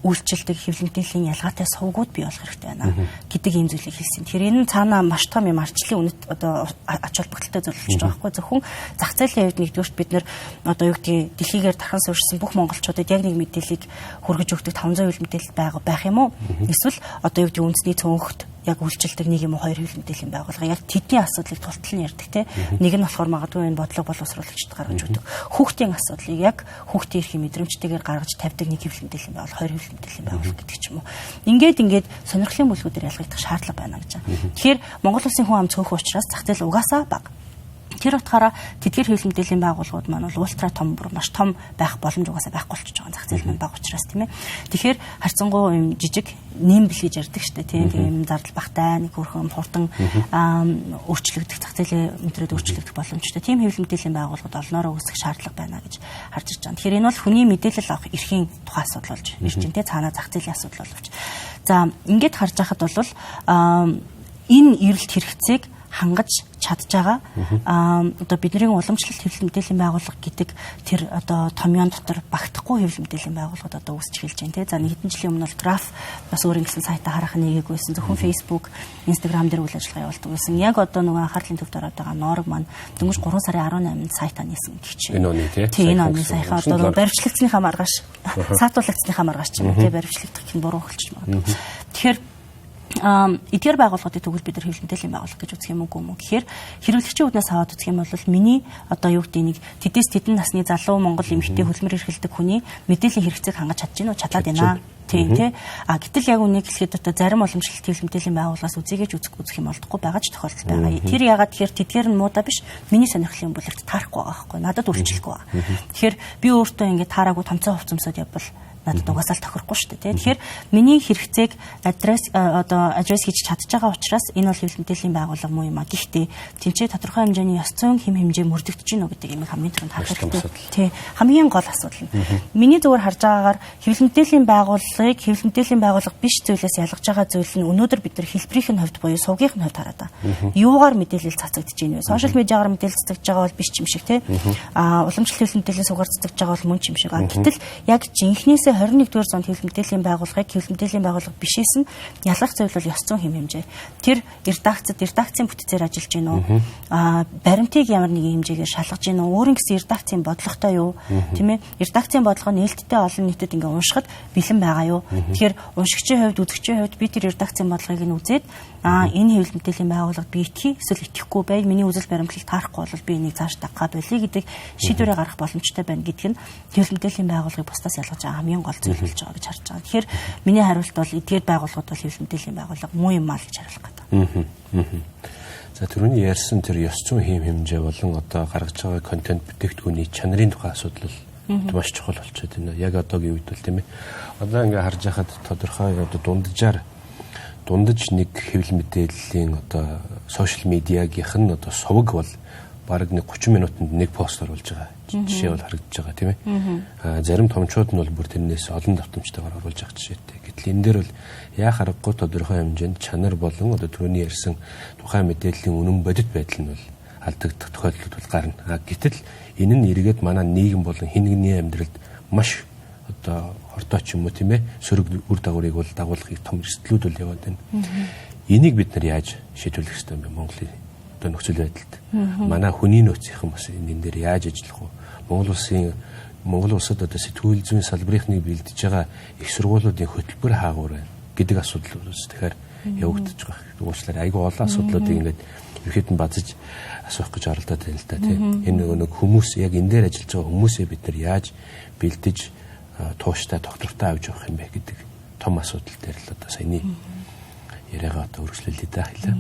үйлчлдэг хэвлэл мэдээллийн ялгаатай сувгууд бий болох хэрэгтэй байна гэдэг ийм зүйлийг хэлсэн. Тэгэхээр энэ цаанаа маш том юм арчлалын үнэт одоо ач холбогдолтой зөвлөж байгаа байхгүй. Зөвхөн зах зээлийн хувьд нэгдүгürt бид нэр одоо юу гэдгийг дэлхийгээр тархан суурьшсан бүх монголчуудад яг нэг мэдээллийг хүргэж өгдөг 500 мэдээлэл байх юм уу? Эсвэл одоо юу гэдэг үндэсний цөөнхөд яг үйлчлдэг нэг юм уу хоёр хэвлэл мэдээллийн байгууллага яг тэдний асуудлыг тултал нь ярьдаг те. Нэг нь болохоор магадгүй энэ бодлого боловсруулагчид гаргаж өгдөг. Хүүхдийн асуудлыг яг хүүхдийн эрхийн мэдрэмжтэйгээр гаргаж тавьдаг нэг хэвлэл мэдээллийн байгууллага, хоёр хэвлэл мэдээллийн байгууллага гэдэг ч юм уу. Ингээд сонирхлын бүлгүүдээр ялгагдах шаардлага байна гэж байна. Тэгэхээр Монгол улсын хүн ам цөөхөн учраас зах зээл угаасаа бага. Тэр утгаараа тэдгээр хэвлэл мэдээллийн байгууллагууд маань бол ультра том бүр маш том байх боломж угаасаа байхгүй болчихж байгаа зах зээл маань бага учраас тийм ээ. Тэгэхээр харьцангуй юм жижиг нэмбэл гэж ярьдаг штэ тийм зардал багтай нэг хөрхөн хурдан өөрчлөгдөх зах зээлийн мэдрээд өөрчлөгдөх боломжтой. Тийм хэвлэл мэдээллийн байгууллагууд олноороо үүсэх шаардлага байна гэж харж ирж байгаа. Тэгэхээр энэ бол хүний мэдээлэл авах эрхийн тухай асуудал болж ирж байна тийм цаанаа зах зээлийн асуудал боловч. За ингээд харж байхад бол энэ эрэлт хэрэгцээг хангаж чадж байгаа одоо бидний уламжлалт хэвлэл мэдээллийн байгууллага гэдэг тэр одоо томьёон дотор багтахгүй хэвлэл мэдээллийн байгууллагууд одоо үүсч эхэлж байна тий. За нэг хэдэн жилийн өмнө бол граф бас өөрийн гэсэн сайтаа харах нэгээгүйсэн. Зөвхөн Facebook, Instagram дээр үйл ажиллагаа явуулдаг байсан. Яг одоо нөгөө анхаарлын төвд ороод байгаа Норог маань дөнгөж 3 сарын 18-нд сайтаа нээсэн гэх чинь. Энэ оны тий. Энэ оны саяхан одоо баримтлагдсныхаа маргааш саатуулагдсныхаа маргааш чинь тий баримтлагдах гэх нь буруу болчих магадгүй. Тэгэхээр эдгээр байгууллагуудыг тэгвэл бид нар хэвлэл мэдээллийн байгууллага гэж үзэх юм уу гэхээр хэрэглэгчийн үднээс аваад үзэх юм бол миний одоо юу гэдэг нэг тэдээс тэдэн насны залуу монгол эмэгтэй хөлмөр эрхэлдэг хүний мэдээллийн хэрэгцээг хангаж чадж гинөө чадаад байна. Тийм тий. Гэтэл яг үнийг хэлэхэд одоо зарим уламжлалт хэвлэл мэдээллийн байгууллагаас үзийгэж үзэх юм олдохгүй байгаа ч тохиолдол байгаа. Тэр ягаад тэгэхээр тэдгээр нь муудаа биш миний сонирхлын бүлэгт таарахгүй байгаа байхгүй. Надад үйлчлэхгүй байгаа. Тэгэхээр би өөртөө ингээд таараагүй томцоо хувцамсаад явбал надад угаасаа л тохирохгүй шүү дээ. Тэгэхээр миний хэрэгцээг адрес хийж чадж байгаа учраас энэ бол хэвлэл мэдээллийн байгууллага муу юм а. Гэхдээ тэнцээ тодорхой хэмжээний ёс зүйн хэм хэмжээ мөрдөгдөж гинөө гэдэг юм хамгийн түрүүнд харах хэрэгтэй. Тий. Хамгийн гол асуудал нь. Миний зүгээр харж байгаагаар хэвлэл мэдээллийн байгууллагыг хэвлэл мэдээллийн байгууллага биш зүйлээс ялгаж байгаа зүйл нь өнөөдөр бид нар хэлбэрийн хувьд буюу сувгийн хувьд хараад байгаа. Юугаар мэдээлэл цацагдж байна вэ? Сошиал медиагаар мэдээлэл цацагдж байгаа бол биш юм шиг тий. Уламжлалт хэвлэл мэдээллийн сувгаар цацагдж байгаа бол мөн юм шиг. Гэтэл яг жинхнээс 21-р зуунд хэвлэл мэдээллийн байгууллагыг хэвлэл мэдээллийн байгууллага бишээс нь ялгах зүйл бол ёс зүйн хэм хэмжээ. Тэр редакцийн бүтцээр ажиллаж гин үү? Баримтыг ямар нэгэн хэмжээгээр шалгаж гин үү? Өөрийн гэсэн редакцийн бодлоготой юу? Тийм ээ? Редакцийн бодлого нээлттэй олон нийтэд ингээ уншихад бэлэн байгаа юу? Тэгэхээр уншигчийн хувьд, үзэгчийн хувьд би тэр редакцийн бодлогыг нь үзээд энэ хэвлэл мэдээллийн байгууллагад би итгэх эсвэл итгэхгүй бай. Миний үзэл баримтлал таарахгүй бол би энийг цааш дагах болъё гэдэг шийдвэрээ гаргах боломжтой байна гэдг нь хэвлэл мэдээллийн байгууллагыг бусдаас ялгаж байгаа хамгийн гол зүйл болж байгаа гэж харж байгаа. Тэгэхээр миний хариулт бол эдгээр байгууллагууд бол хэвлэл мэдээллийн байгууллага муу юм аа гэж хариулах гэдэг. За түрүүний ярьсан тэр ёс зүйн хэм хэмжээ болон одоо гаргаж байгаа контент бүтээгдэхүүний чанарын тухай асуудал маш чухал болчиход байна. Яг одоогийн үед бол тийм ээ. Одоо ингээ харж байхад тодорхой одоо дундаж нэг хэвлэл мэдээллийн одоо сошиал медиагийнх нь одоо сувг бол бараг нэг 30 минутанд нэг пост оруулж байгаа. Жишээ бол харагдаж байгаа тийм ээ. Зарим томчууд нь бол бүр тэрнээс олон давтамжтайгаар оруулж байгаа жишээтэй. Гэтэл энэ дээр бол яа харахгүй тодорхой хэмжээнд чанар болон одоо түрүүний ярьсан тухайн мэдээллийн үнэн бодит байдал нь бол алдагдах тохиолдлууд бол гарна. Гэтэл энэ нь эргээд манай нийгэм болон хэн нэгний амьдралд маш одоо хордоо ч юм уу тийм ээ сөрөг үр дагаврыг бол дагуулгыг том эрсдлүүд бол яваад байна. Энийг бид нар яаж шийдвэрлэх ёстой юм бэ Монголын одоо нөхцөл байдалд? Манай хүний нөөцийнхэн бас энэ дээр яаж ажиллах вэ? Монгол улсад одоо сэтгүүл зүйн салбарынхныг бэлдэж байгаа их сургуулиудын хөтөлбөр хаагуур байна гэдэг асуудал үүс тэгэхээр явагдаж байгаа. Уучлаарай айгүй олон асуудлуудыг ингээд ерхэд нь базаж асуух гэж оролдоод байна л да тийм. Энэ нэг хүмүүс яг энэ дээр ажиллаж байгаа хүмүүсээ бид нар яаж бэлдэж тууштай доктортой авч явах юм бэ гэдэг том асуудал дээр л одоо саяны яриагаа одоо үргэлжлүүлээ да хэлээ.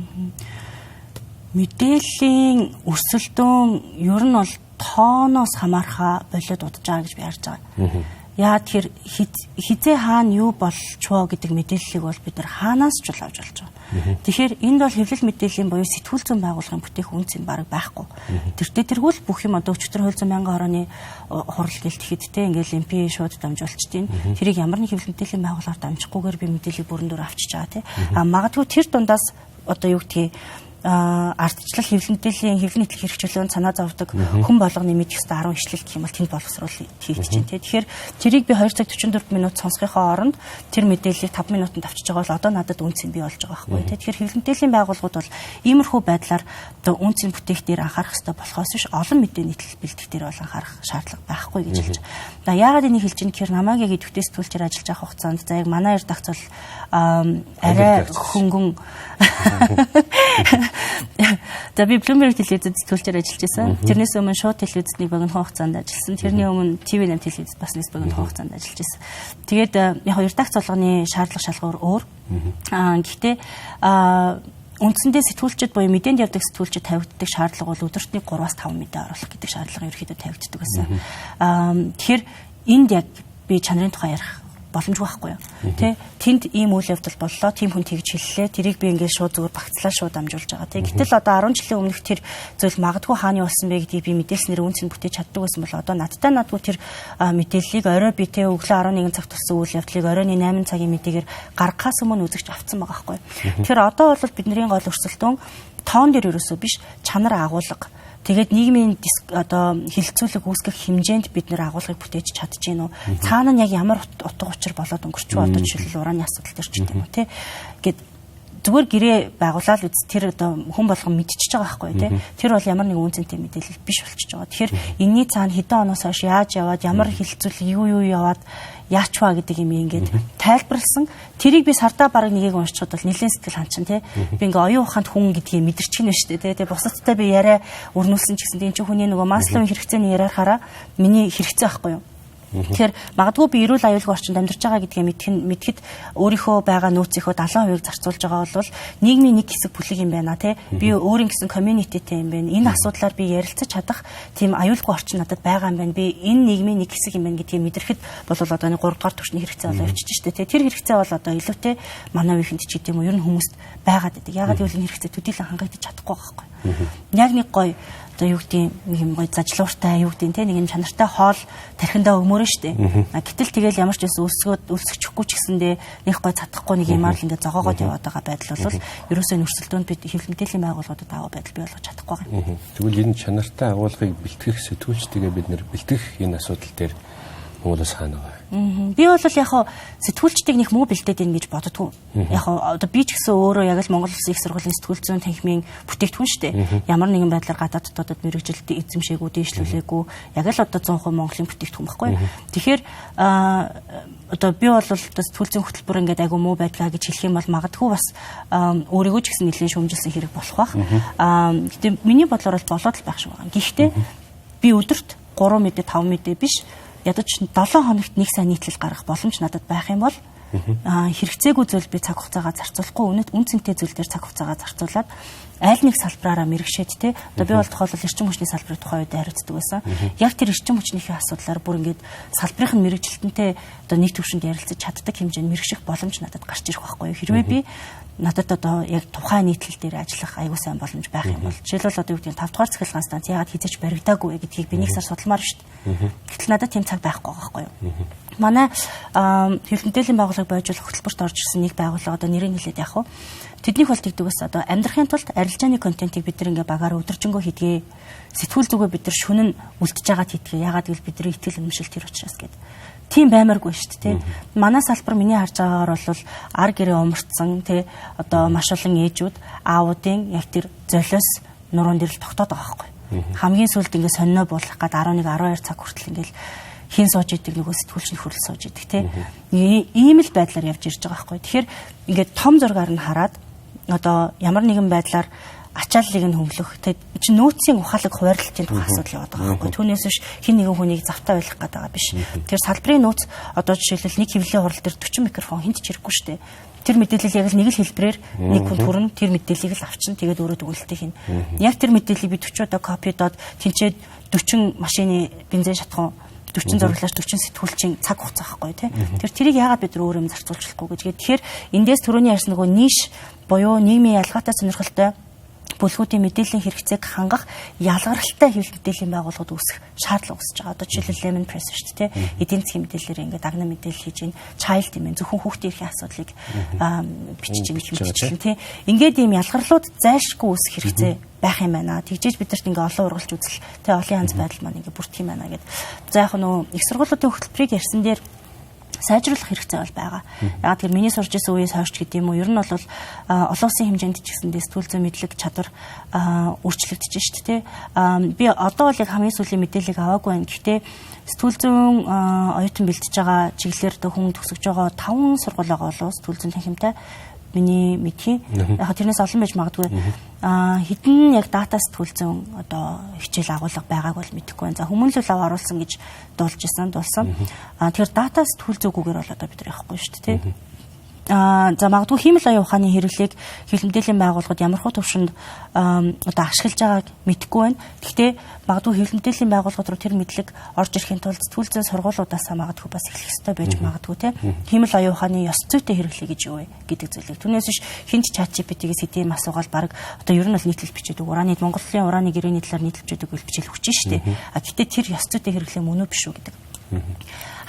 Мэдээллийн өрсөлдөөн ер нь бол тооноос хамаарха болоод удаж байгаа гэж би харж байгаа. Яа тэр хизээ хаана юу болчихвоо гэдэг мэдээллийг бол бид нар хаанаас ч авч болж байгаа. Тэгэхээр энд бол хэвлэл мэдээллийн буюу сэтгүүл зүйн байгууллагын бүтээх үнц нь бараг байхгүй. Тэртээ бүх юм одоо өчтөр хууль зүйн мянган хорооны хурал гэлтэхэдтэй ингээл MP шууд дамжуулчдیں۔ Тэрийг ямар нэг хэвлэл мэдээллийн байгууллагаар дамжихгүйгээр би мэдээллийг бүрэн дүр авчиж байгаа тийм. Магадгүй тэр дундаас одоо юу гэдгийг ардчлал хэвлэл мэдээллийн хэвлэл нийтлэг хэрэгжүүлэн санаа зовдөг хүн болгоны мэдэх ёстой 10 ишлэл гэх юм бол тэнд боловсруул хийгдэж байна. Тэгэхээр тэрийг би 2 цаг 44 минут сонсохын оронд тэр мэдээллийг 5 минутанд авчиж байгаа бол одоо надад үнц нь бий болж байгаа байхгүй. Тэгэхээр хэвлэл мэдээллийн байгууллагууд бол иймэрхүү байдлаар одоо үнцийн бүтээх дээр анхаарах ёстой болохоос биш олон мэдээ нийтлэл бэлдэх дээр бол анхаарах шаардлага байхгүй гэж хэлж байна. За яагаад энийг хэлж байна гэхээр намайг яг идэвхтэй сэтгүүлчээр ажиллаж байгаа хугацаанд за яг манай редакц бол арай хөнгөн За би Bloomberg телевизэд сэтгүүлчээр ажиллаж байсан. Тэрнээс өмнө шууд телевизний богино хугацаанд ажилласан. Тэрний өмнө TV8 телевиз бас нэг богино хугацаанд ажиллаж байсан. Тэгээд яг редакц болгоны шаардлага шалгуур өөр. Гэхдээ үндсэндээ сэтгүүлчид буюу мэдээнд явдаг сэтгүүлчид тавигддаг шаардлага бол өдөрт 3-5 мэдээ оруулах гэдэг шаардлага ерөнхийдөө тавигддаг байсан. Тэгэхээр энд яг би чанарын тухай ярих боломжгүй байхгүй юу. Тэ тэнд ийм үйл явдал боллоо, тийм хүн тэгж хэллээ. Тэрийг би ингээд шууд зүгээр багцлаа шууд амжуулж байгаа. Тэ гэтэл одоо 10 жилийн өмнөх тэр зүйл магадгүй хааны болсон бэ гэдгийг би мэдээлснээр үнцэн бүтээж чаддаг байсан бол одоо надгүй тэр мэдээллийг орой би тэ өглөө 11 цагт болсон үйл явдлыг оройн 8 цагийн мэдээгээр гаргахаас өмнө үзэгч авцсан байгаа байхгүй юу. Тэгэхээр одоо бол бидний гол өрсөлдөөн тоон дээр ерөөсөө биш чанар агуулга. Тэгээд нийгмийн одоо хилцүүлэг үүсгэх хэмжээнд бид нэр агуулгыг бүтээж чадж гин үү? Цаана нь яг ямар утга учир болоод өнгөрч одоо жишээлбэл урааны асуудал төр ч гэдэг юм уу тий. Гэт зүгээр гэрээ байгуулаад үз тэр одоо хүн болгон мэдчихэж байгаа байхгүй тий. Тэр бол ямар нэг үнцэнтэй мэдээлэл биш болчихж байгаа. Тэгэхээр энэний цаана хэдэн оноос хойш яаж яваад ямар хилцүүлэг юу яваад яачваа гэдэг юм ингээд тайлбарлсан. Тэрийг би сардаа бараг нэгийг уншчиход бол нэлээд сэтгэл ханчин тий. Би ингээ оюун ухаанд хүн гэдгийг мэдэрч гинэ шүү дээ тий. Бусадтай би яриа өрнүүлсэн ч гэсэн тийм ч хүний нөгөө Масловын хэрэгцээний яриахаараа миний хэрэгцээ байхгүй юу? Тэгэхээр магадгүй би эрүүл аюулгүй орчинд амьдарч байгаа гэдгээ мэдхэд өөрийнхөө байгаа нөөцийнхөө 70% зарцуулж байгаа бол нийгмийн нэг хэсэг бүлэг юм байна тий. Би өөрийн гэсэн communityтэй юм байна. Энэ асуудлаар би ярилцаж чадах тийм аюулгүй орчин надад байгаа юм байна. Би энэ нийгмийн нэг хэсэг юм байна гэдгийг мэдрэхэд бол одоо энэ 3 дугаар түвшний хэрэгцээ болоо явчихж штэ тий. Тэр хэрэгцээ бол одоо илүүтэй манай үеийнхэнд ч гэдэм үү ер нь хүмүүст байгаад байдаг. Ягаад гэвэл энэ хэрэгцээ төдийлөн хангагдаж чадахгүй байхгүй. Яг нэг гоё одоо юу гэдэг юм гоё зажлууртай юу гэдэг те нэг юм чанартай хоол тархиндаа өмөрөн штэ. Гэтэл тэгэл ямар ч байсан өлсөчихгүй ч гэсэндээ нэг гоё цадахгүй нэг юмар л ингээд зогоогоод яваад байгаа байдал бол ерөөсөө нөрсөлдөөнд бид хэвлэл мэдээллийн байгууллагуудад аваа байдал бий болгож чадахгүй байгаа. Тэгвэл энэ чанартай агуулгыг бэлтгэх сэтгүүлчдгээ бид нэр бэлтгэх энэ асуудал дээр Монголоос хаана байгаа. Би бол яг сэтгүүлчдийг нэг муу бэлдээд ийн гэж боддгоо. Яг одоо би ч гэсэн өөрөө яг л Монгол Улсын их сургуулийн сэтгүүл зүйн танхимын бүтээгдэхүүн шүү дээ. Ямар нэгэн байдлаар гадаад дотоод мэрэгжилтэд эзэмшээгүй, дээшлүүлээгүй яг л одоо 100% Монголын бүтээгдэхүүн байхгүй. Тэгэхээр одоо би бол сэтгүүл зүйн хөтөлбөр ингээд айгу муу байдгаа гэж хэлэх юм бол магадгүй бас өөрийгөө ч гэсэн нэлээд шүүмжилсэн хэрэг болох бах. Гэтэ миний бодлоор бол болоод л байх шиг байна. Гэхдээ би өдөрт 3 мэдээ 5 мэдээ биш ядаж 7 хоногт нэг сайн нийтлэл гаргах боломж надад байх юм бол хэрэгцээгүй зүйл би цаг хугацаагаа зарцуулахгүй үн цэнтэй зүйл дээр цаг хугацаагаа зарцуулаад аль нэг салбараараа мэрэгшээд те одоо би бол тохиолбол эрчим хүчний салбарын тухай үед хариуцдаг байсан. Яг тэр эрчим хүчнийхээ асуудлаар бүр ингээд салбарын мэрэгжилтэнтэй одоо нэг төвшөнд ярилцаж чаддаг хэмжээнд мэрэгших боломж надад гарч ирэх байхгүй юу. Хэрвээ би надад одоо яг тухайн нийтлэл дээр ажиллах аягүй сайн боломж байх юм бол жишээлбэл одоо юу гэдэг нь 5 дугаар цахилгаан станц яагаад хизэж баригдаагүй гэдгийг би нэг сар судалмаар шүү дээ. Гэтэл надад тийм цаг байхгүй байгаа байхгүй юу. Манай хэвлэл мэдээллийн байгууллага бойжуулах хөтөлбөрт орж ирсэн нэг байгууллага одоо нэрийг хэлээд яах вэ? Тэднийх бол тэгдэгээс одоо амьдрахын тулд арилжааны контентийг бид нэг багаар өдөржингөө хийдгээ. Сэтгүүл зүгөө бид нар шүнэн үлдэж байгаад хийдгээ. Яагаад гэвэл бидний итгэл үнэмшил тэр учраас гэдэг. Тийм баймааргүй шүү дээ. Манай салбар миний харж байгаагаар бол ар гэрээ умарцсан тий одоо маш олон ээжүүд аавуудын яг тэр золиос нуруунд дээр л тогтоод байгаа байхгүй. Хамгийн сүүлд ингээд сонино буулгах гээд 11 12 цаг хүртэл ингээд хин сууж идэг нөгөө сэтгүүлч нөхөрл сууж идэг тий. Ийм л байдлаар явж ирж байгаа байхгүй. Тэгэхээр ингээд том зургаар нь хараад одоо ямар нэгэн байдлаар ачааллыг нь хөмлөх. Тэг чи нөөцийн ухаалаг хуваарлалтын тухай асуудал яваад байгаа байхгүй. Түүнээс биш хин нэгэн хүнийг завтаа байлгах гэдэг байгаа биш. Тэр салбарын нөөц одоо жишээлбэл нэг хэвлэлийн хурал дээр 40 микрофон хинт ч хэрэггүй шүү дээ. Тэр мэдээлэл яг л нэг л хэлбэрээр нэг хүн төрн тэр мэдээллийг л авчин тэгээд өөрөө дүгнэлтээ хийнэ. Яг тэр мэдээллийг би 40 удаа копидод тэнцээд 40 машины бензин шатхан 40 зураглаач 40 сэтгүүлчийн цаг хугацаа байхгүй тий. Тэрийг яагаад бид өөр юм зарцуулж болохгүй гэж. Тэгэхээр эндээс түрүүний ярьсан нөгөө ниш буюу нийгмийн ялгаатай сонирхолтой бүлгүүдийн мэдээллийн хэрэгцээг хангах ялгаралтай хэвлэл мэдээллийн байгууллагууд үүсэх шаардлага үүсэж байгаа. Одоо жишээлбэл Lemon Press шүү дээ. Эдийн засгийн мэдээлэлээр ингээд агна мэдээлэл хийж ийн child юм зөвхөн хүүхдийн эрхийн асуудлыг бичиж ийн мэдчихлээ тий. Ингээд ийм ялгарлууд зайлшгүй үүсэх хэрэгцээ байх юм байна. Тэгжээж бидэрт ингээ олон ургалж үзэл тий олон янз байдал маань ингээ бүрдэх юм байна гэд. За яг нөө их сургуулиудын хөтөлбөрийг ярьсан дээр сайжруулах хэрэгцээ бол байгаа. Яг тэр миний сурж исэн үеэс хойш гэдэг юм уу, ер нь бол олон улсын хэмжээнд ч гэсэндээ сэтгүүл зүйн мэдлэг чадвар өөрчлөгдөж шүү дээ. Би одоо бол яг хамгийн сүүлийн мэдээллийг аваагүй байна. Гэхдээ сэтгүүл зүйн оюутан бэлтэж байгаа чиглэлээр хүн төгсөж байгаа 5 сургууль байгаа болов сэтгүүл зүйн танхимтай миний мэдхий. Яг тэрнээс олон байж магадгүй. Хэдэн яг дата сэтгүүл зүйн одоо хичээл агуулга байгааг бол мэдэхгүй байна. За хүмүүнлэл ав оруулсан гэж дулсан. Тэгэхээр дата сэтгүүл зүйгүүгээр бол одоо бид нар явахгүй шүү дээ. За магадгүй хиймэл оюун ухааны хэрэглээг хэвлэл мэдээллийн байгууллагууд ямар хөө төвшөнд одоо ашиглаж байгааг мэдэхгүй байна. Гэхдээ магадгүй хэвлэл мэдээллийн байгууллагууд руу тэр мэдлэг орж ирэхин тулд сэтгүүл зүйн сургуулиудаас магадгүй бас эхлэх ёстой байж магадгүй те. Хиймэл оюун ухааны ёс зүйтэй хэрэглээ гэж юу вэ гэдэг зүйлийг. Түүнээс биш хинч ChatGPT-гээс хэдийн асуугаал баг одоо ер нь бол нийтлэл бичээдэг. Монголын ураны гэрээний талаар нийтлэл бичээдэг үйл бичээл хүчин шүү дээ. Гэхдээ тэр ёс зүйтэй хэрэглээ мөн үү биш үү гэдэг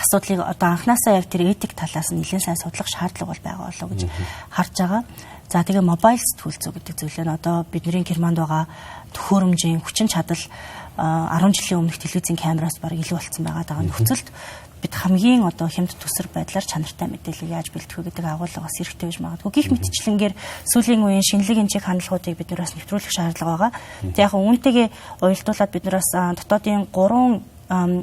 асуудлыг одоо анханасаа яг тэр этик талаас нь нэлээд сайн судлах шаардлага бол байгаа болоо гэж харж байгаа. За тэгээ мобайл сэтгүүл зүй гэдэг зүйл нь одоо бидний германд байгаа төхөөрөмжийн хүчин чадал 10 жилийн өмнөх телевизийн камераас баг илүү болсон байгаа нөхцөлд бид хамгийн одоо хямд төсөр байдлаар чанартай мэдээлэл яаж бэлтгэх вэ гэдэг агуулга бас хэрэгтэй гэж магадгүй. Гэх мэтчлэнгээр сүүлийн үеийн шинэлэг эмчийг хандлагуудыг бид нараас нэвтрүүлэх шаардлага байгаа. За яг үүнтэйгээ уялдуулаад бид нараас дотоодын 3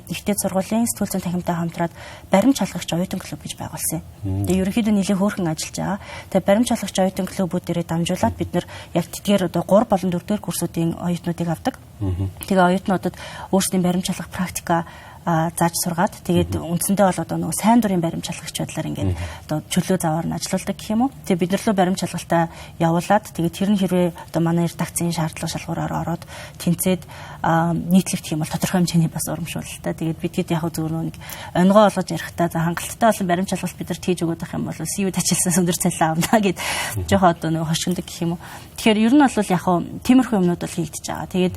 ихтэй сургуулийн сэтгүүл зүйн танхимтай хамтраад баримт шалгагч оюутан клуб гэж байгуулсан. Тэгээ ерөнхийдөө нэлээд хөөрхөн ажиллаж байгаа. Тэгээ баримт шалгагч оюутан клубүүд дээрээ дамжуулаад бид нар яг тэдгээр одоо 3 болон 4 дугаар курсуудын оюутнуудыг авдаг. Тэгээ оюутнуудад өөрсдийн баримт шалгах практика зааж сургаад тэгээд үндсэндээ бол одоо нөгөө сайн дурын баримт шалгагч байдлаар ингээд одоо чөлөө заваар нь ажилладаг гэх юм уу. Тэгээд бид нар лөө баримт шалгалтаа явуулаад тэгээд тэр нь хэрвээ одоо манай редакцийн шаардлага шалгуураар ороод тэнцээд нийтлэгдэх юм бол тодорхой хэмжээний бас урамшуулалтай. Тэгээд бидгээд яг зөв нэг онгоо олгож ярихдаа за хангалттай болон баримт шалгалт бид нар хийж өгөх юм бол CV-д ажилласан өндөр цалин авна гэд жоохон одоо нөгөө хошигндаг гэх юм уу. Тэгэхээр ер нь бол яг тиймэрхүү юмнууд бол хийгдэж байгаа. Тэгээд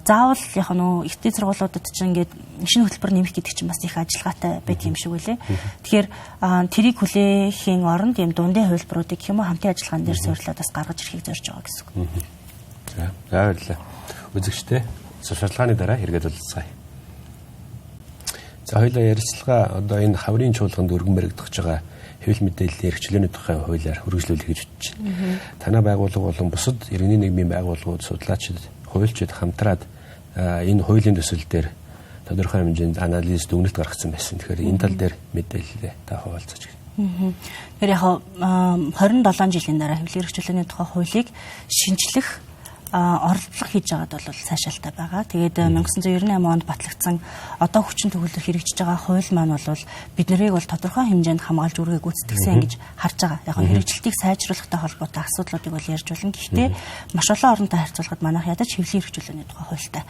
заавал яг нөгөө ихтэй сургуулиудад ч ингээд шинэ хөтөлбөр нэмэх гэдэг чинь бас их ажиллагаатай байт юм шиг үлээ. Тэгэхээр тэрийг хүлээхийн оронд юм дундын хувилбаруудыг гэх юм уу хамтын ажиллагаан дээр суйрлаад бас гаргаж ирэхийг зорж байгаа гэсэн үг. За баярлалаа. Үзэгчтэй сурчлагын дараа хэрэгэд уулзцгаая. За хоёулаа ярилцлага одоо энэ хаврын чуулганд өргөн баригдах байгаа хэвлэл мэдээллийн эрхчлөөний тухай хуулиар хөргөжлүүлэх гэж бодож байна. Танай байгууллага болон бусад иргэний нийгмийн байгууллагууд судлаачид, хуульчид хамтраад энэ хуулийн төсөл дээр тодорхой хэмжээнд анализ дүгнэлт гаргасан байсан. Тэгэхээр энэ тал дээр мэдээлэлээ та хуваалцаж байна. Тэр яг 27 жилийн дараа хэвлэл эрхчлөөний тухай хуулийг шинжлэх оролдлого хийж байгаад бол цаашаалтай байгаа. Тэгээд 1998 онд батлагдсан одоо хүчин төгөлдөр хэрэгжиж байгаа хууль маань бол бид нарыг бол тодорхой хэмжээнд хамгаалж үргээ гүйцэтгсэн гэж харж байгаа. Яг хэрэгжилтийг сайжруулахтай холбоотой асуудлуудыг бол ярьж болно. Гэхдээ маш олон оронтой харьцуулахад манайх ядаж хэвлэл эрхчлөөний тухай хуультай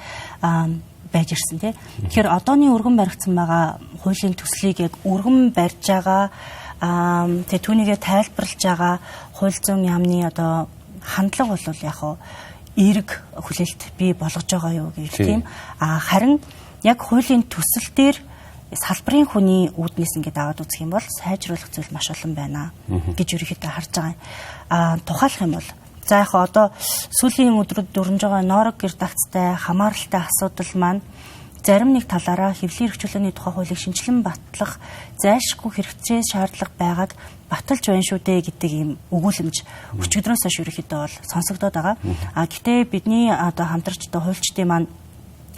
байж ирсэн тий. Тэгэхээр одооний өргөн баригдсан байгаа хуулийн төслийг яг өргөн барьж байгаа Тэгээ түүнийгээ тайлбарлаж байгаа хууль зүйн яамны одоо хандлага бол яг эерэг хүлээлт бий болгож байгаа юу гэх тийм. Харин яг хуулийн төсөл дээр салбарын хүний үүднээс ингээд аваад үзэх юм бол сайжруулах зүйл маш олон байна гэж ерөнхийдөө харж байгаа. Тухайлах юм бол за яг одоо сүүлийн өдрүүд дөрнж байгаа ноорог гэрдагцтай хамааралтай асуудал маань зарим нэг талаараа хэвлэлийн эрх чөлөөний тухай хуулийг шинжилэн батлах зайлшгүй хэрэгцээ шаардлага байгааг баталж байна шүү дээ гэдэг ийм өгүүлэмж өчигдрөөс хойш ерөнхийдөө бол сонсогдоод байгаа. Гэтээ бидний одоо хамтарч одоо хуульчдын маань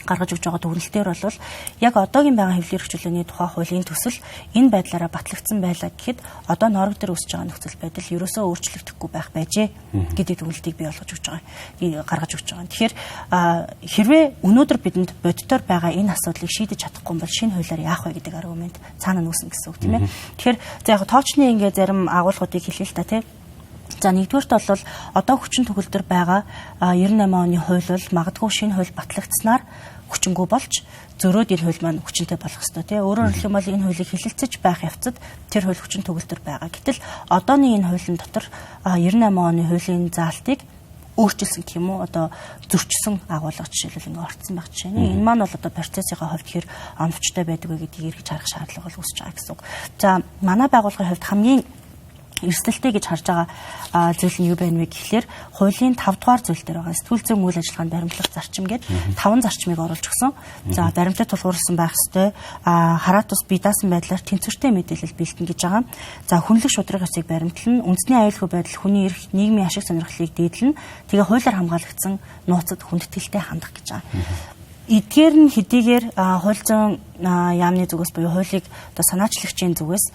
гаргаж өгч байгаа дүгнэлтээр бол яг одоогийн байгаа хэвлэлийн эрх чөлөөний тухай хуулийн төсөл энэ байдлаараа батлагдсан байлаа гэхэд одоо ноорог дээр үүсэж байгаа нөхцөл байдал ерөөсөө өөрчлөгдөхгүй байх байжээ гэдэг дүгнэлтийг бий болгож өгч байгаа. Гаргаж өгч байгаа. Тэгэхээр хэрвээ өнөөдөр бидэнд бодитоор байгаа энэ асуудлыг шийдэж чадахгүй бол шинэ хуулиар яах вэ гэдэг аргумент цаана нүүсэн гэсэн үг тийм ээ. Тэгэхээр за яг тоочны ингээ зарим агуулгуудыг хэлээ л та тийм. За нэгдүгээрт бол одоо хүчин төгөлдөр байгаа 98 оны хууль бол магадгүй шинэ хууль батлагдсанаар хүчингүй болж зөрөөд энэ хууль маань хүчинтэй болох ёстой тий. Өөрөөр хэлэх юм бол энэ хуулийг хэлэлцэж байх явцад тэр хууль хүчин төгөлдөр байгаа. Гэтэл одооний энэ хуулийн дотор 98 оны хуулийн заалтыг өөрчилсөн гэх юм уу одоо зөрчсөн агуулга жишээлбэл ингээ орцсон байх жишээ нь. Энэ маань бол одоо процессийнхаа хувьд хэр оновчтой байдаг вэ гэдгийг эргэж харах шаардлага бол үүсэж байгаа гэсэн үг. За манай байгууллагын хувьд хамгийн эрсдэлтэй гэж харж байгаа зүйл нь юу байна вэ гэхлээр хуулийн 5 дугаар зүйл дээр байгаа сэтгүүл зүйн үйл ажиллагаанд баримтлах зарчим гэдэг 5 зарчмыг оруулж өгсөн. За баримтад тулгуурсан байх ёстой. Хараа тус бие даасан байдлаар тэнцвэртэй мэдээлэл бэлтэн гэж байгаа. За хүнлэг шударга хэсгийг баримтлан үндэсний аюулгүй байдал хүний эрх нийгмийн ашиг сонирхлыг дээдлэн тэгээ хуулиар хамгаалагдсан нууцад хүндэтгэлтэй хандах гэж байгаа. Эдгээр нь хэдийгээр хууль зүйн яамны зүгээс буюу хуулийг одоо санаачлагчийн зүгээс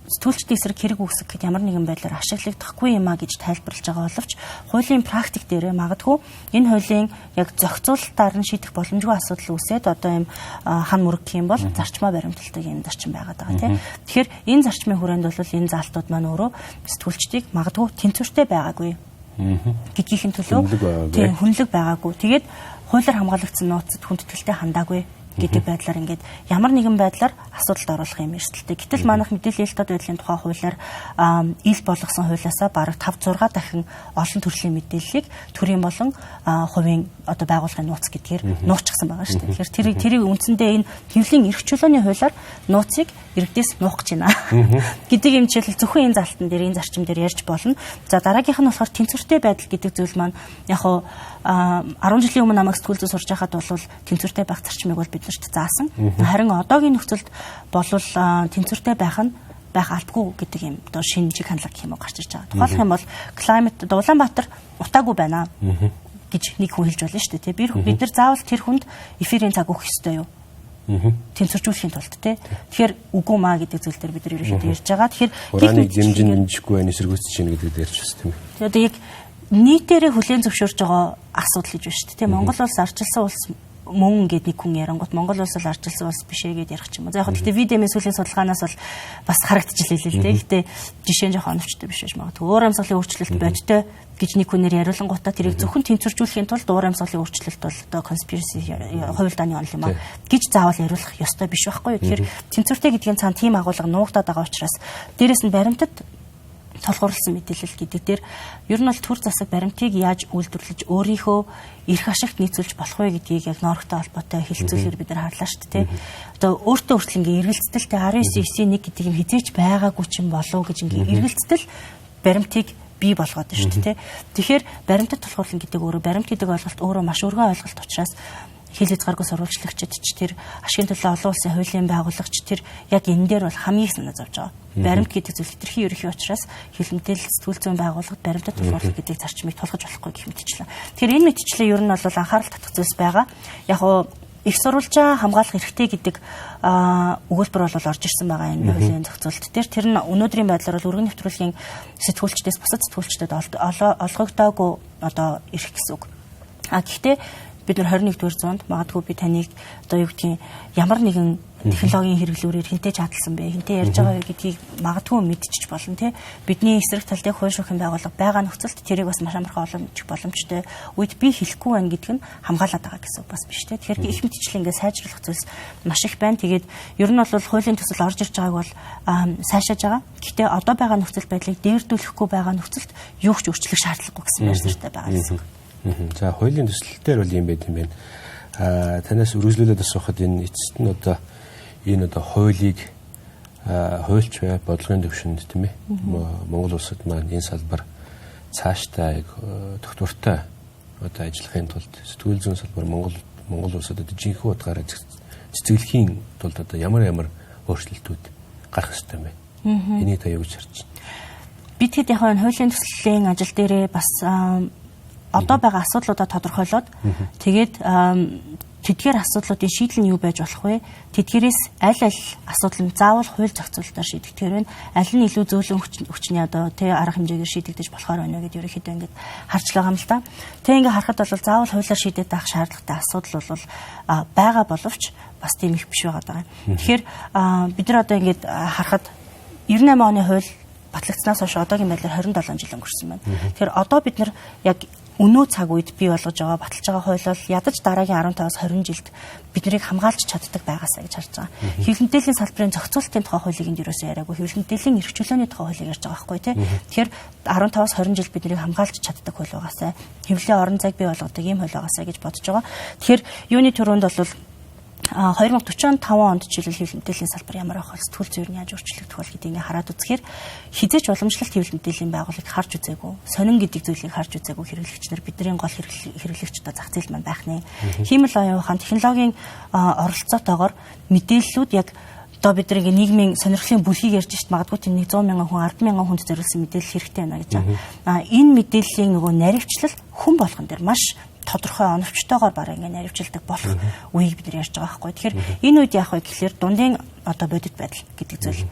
сэтгүүлчдийн эсрэг хэрэг үүсгэх гэд ямар нэгэн байдлаар ашиглагдахгүй юм а гэж тайлбарлаж байгаа боловч хуулийн практик дээр магадгүй энэ хуулийн яг зохицуулалтаар нь шийдэх боломжгүй асуудал үүсээд одоо юм хан мөрөг гэх юм бол зарчмаа баримталдаг юм зарчим байгаад байгаа тийм. Тэгэхээр энэ зарчмын хүрээнд бол энэ заалтууд маань өөрөө сэтгүүлчдийг магадгүй тэнцвэртэй байгаагүй гэдгийхэн төлөө тийм хүнлэг байгаагүй. Тэгээд хуулиар хамгаалагдсан нууцад хүндэтгэлтэй хандаагүй гэдэг байдлаар ингээд ямар нэгэн байдлаар асуудалд оруулах юм эрсдэлтэй. Гэтэл манайх мэдээллийн элтод байдлын тухай хуулиар ил болгосон хуулиасаа бараг 5-6 дахин олон төрлийн мэдээллийг төрийн болон хувийн одоо байгууллагын нууц гэдгээр нууцчихсан байгаа шүү дээ. Тэгэхээр тэрийг үндсэндээ энэ хэвлэлийн эрх чөлөөний хуулиар нууцыг иргэдээс нуух гэж байна. Гэдэг юм жишээл зөвхөн энэ залтан дээр энэ зарчим дээр ярьж болно. За дараагийнх нь болохоор тэнцвэртэй байдал гэдэг зүйл маань яг хуу 10 жилийн өмнө намайг сэтгүүл зүй сурж байхад бол тэнцвэртэй байх зарчмыг бол бид нарт заасан. Харин одоогийн нөхцөлд болвол тэнцвэртэй байх албагүй гэдэг юм одоо шинэ чиг хандлага гэх юм уу гарч ирж байгаа. Тухайлх юм бол climate Улаанбаатар утаагүй байна гэж нэг хүн хэлж болно шүү дээ. Бид нар заавал тэр хүнд эфирийн цаг өгөх ёстой юу? Тэнцвэржүүлэхийн тулд тий. Тэгэхээр үгүй маа гэдэг зүйл дээр бид нар ерөөхдөө ярьж байгаа. Тэгэхээр хурааны дэмжинжгүй байна эсэргүүцэж чинь гэдэг ярьж байна тийм. Тэгээд яг нийтээрээ хүлээн зөвшөөрж байгаа асуудал гэж байна шүү дээ. Монгол улс арчилсан улс мөн гэдэг нэг хүн ярангууд Монгол улс л арчилсан улс биш ээ гэдээ ярих ч юм уу. За яг гэхдээ видеомын сүүлийн судалгаанаас бол бас харагдчихлээ л дээ. Гэхдээ жишээ нь жоохон оновчтой биш байж магадгүй. Уур амьсгалын өөрчлөлт бодтой гэж нэг хүнээр яриулангуудаа тэрийг зөвхөн тэнцвэржүүлэхийн тулд уур амьсгалын өөрчлөлт бол одоо conspiracy хувилдааны онол юм аа гэж заавал яриулах ёстой биш байхгүй юу. Тэгэхээр тэнцвэртэй гэдгийн цаана тийм агуулга нуугдаад байгаа учраас дээрэс нь баримтад толгуурласан мэдээлэл гэдэг дээр ер нь бол төр засаг баримтыг яаж үйлдвэрлэж өөрийнхөө эрх ашигт нийцүүлж болох вэ гэдгийг яг ноорогтой холбоотой хэлэлцүүлэхээр бид нар харлаа шүү дээ. Одоо өөртөө хүртэл ингээ эргэлцэлтэй 19.9.1 гэдэг юм хизээч байгаагүй ч юм болов гэж ингээ эргэлцэл баримтыг бий болгоод байна шүү дээ. Тэгэхээр баримтад толгуурлан гэдэг өөрөө баримт гэдэг ойлголт өөрөө маш өргөн ойлголт учраас хил хязгааргүй сурвалжлагчид ч тэр ашигын төлөө олон улсын хуулийн байгууллагч тэр яг энэ дээр бол хамгийн их санаа зовж байгаа. Баримт гэдэг зүйл хэтэрхий ерөнхий учраас хил мэдээлэл сэтгүүл зүйн байгууллагад баримтад тулгуурлах гэдэг зарчмыг тулгаж болохгүй гэх мэтчлээ. Тэгэхээр энэ мэтчлээ ер нь бол анхаарал татах зүйлс байгаа. Яг нь их сурвалжаа хамгаалах эрхтэй гэдэг өгүүлбэр бол орж ирсэн байгаа энэ хуулийн зохицуулалт дээр. Тэр нь өнөөдрийн байдлаар бол өргөн нэвтрүүлгийн сэтгүүлчдээс бусад сэтгүүлчдэд олгогдоогүй одоо эрх гэсэн үг. Гэхдээ бид нар 21-р зуунд магадгүй би таныг одоо юу гэдгийг ямар нэгэн технологийн хэрэглүүрээр хинтээ чадалсан бэ, хинтээ ярьж байгаа гэдгийг магадгүй мэдчих болно тий. Бидний эсрэг талд яг хууль шүүхийн байгууллага байгаа нөхцөлд тэрийг бас маш амархан ойлгох боломжтой. Үед би хэлэхгүй байна гэдэг нь хамгаалаад байгаа гэсэн үг бас биш тий. Тэгэхээр их мэдчлэн ингээд сайжруулах зүйлс маш их байна. Тэгээд ер нь бол хуулийн төсөл орж ирж байгааг бол сайшааж байгаа. Гэхдээ одоо байгаа нөхцөл байдлыг дээрдүүлэхгүй байгаа нөхцөлд юу ч өөрчлөх шаардлагагүй гэсэн байр суурьтай байгаа гэсэн үг. За хуулийн төсөл дээр бол юм байт юм байна. Танаас үргэлжлүүлээд асуухад энэ эцэст нь одоо энэ хуулийг хуульч бай бодлогын төвшөнд тийм ээ Монгол улсад маань энэ салбар цаашдаа яг доктортой одоо ажиллахын тулд сэтгүүл зүйн салбар Монгол улсад одоо жинхэнэ утгаараа цэцэглэхийн тулд одоо ямар өөрчлөлтүүд гарах ёстой юм бэ? Энийг та юу гэж харж байна? Бид хэд яг хуулийн төслийн ажил дээрээ бас одоо байгаа асуудлуудаа тодорхойлоод тэгээд тэдгээр асуудлуудын шийдэл нь юу байж болох вэ? Тэдгээрээс аль асуудал нь заавал хууль зохицуулалтаар шийдэгдэх вэ? Аль нь илүү зөөлөн хүчний одоо тэ арга хэмжээгээр шийдэгдэж болохоор байна гэдээ ерөнхийдөө ингээд харж байгаа юм л да. Тэ ингээд харахад бол заавал хуулиар шийдээд байх шаардлагатай асуудал бол байгаа боловч бас тийм их биш байгаа. Тэгэхээр бид нар одоо ингээд харахад 98 оны хууль батлагдсанаас хойш одоогийн байдлаар 27 жил өнгөрсөн байна. Тэгэхээр одоо бид нар яг өнөө цаг үед бий болгож байгаа баталж байгаа хууль бол ядаж дараагийн 15-аас 20 жилд биднийг хамгаалж чаддаг байгаасаа гэж харж байгаа. Хэвлэл мэдээллийн салбарын зохицуулалтын тухай хуулийг энд юусоо яриаггүй, хэвлэл мэдээллийн эрх чөлөөний тухай хуулийг ярьж байгаа байхгүй тий. Тэгэхээр 15-аас 20 жил биднийг хамгаалж чаддаг хууль байгаасаа, хэвлэлийн орон зайг бий болгодог ийм хууль байгаасаа гэж бодож байгаа. Тэгэхээр юуны төрөнд бол 2045 онд жишээлбэл хэвлэл мэдээллийн салбар ямар авах вэ? Сэтгүүл зүйр нь яаж өөрчлөгдөх вэ гэдгийг хараад үзэхээр хизээч уламжлалт хэвлэл мэдээллийн байгууллагыг харж үзээгүй, сонин гэдэг зүйлийг харж үзээгүй хэрэглэгч нар бидний гол хэрэглэгч одоо зах зээл маань байх нэ. Хиймэл оюун ухаан технологийн оролцоотойгоор мэдээллүүд яг одоо бид нэг нийгмийн сонирхлын бүлгийг ярьж шít магадгүй тийм 100 мянган хүн 10 мянган хүнд зориулсан мэдээлэл хэрэгтэй байна гэж байна. Энэ мэдээллийн нөгөө наривчлал хүн болгон дээр маш тодорхой оновчтойгоор бараг ингэ наривчилдаг болох үеийг бид нар ярьж байгаа байхгүй. Тэгэхээр энэ үед яах вэ гэхээр дундын одоо бодит байдал гэдэг зүйл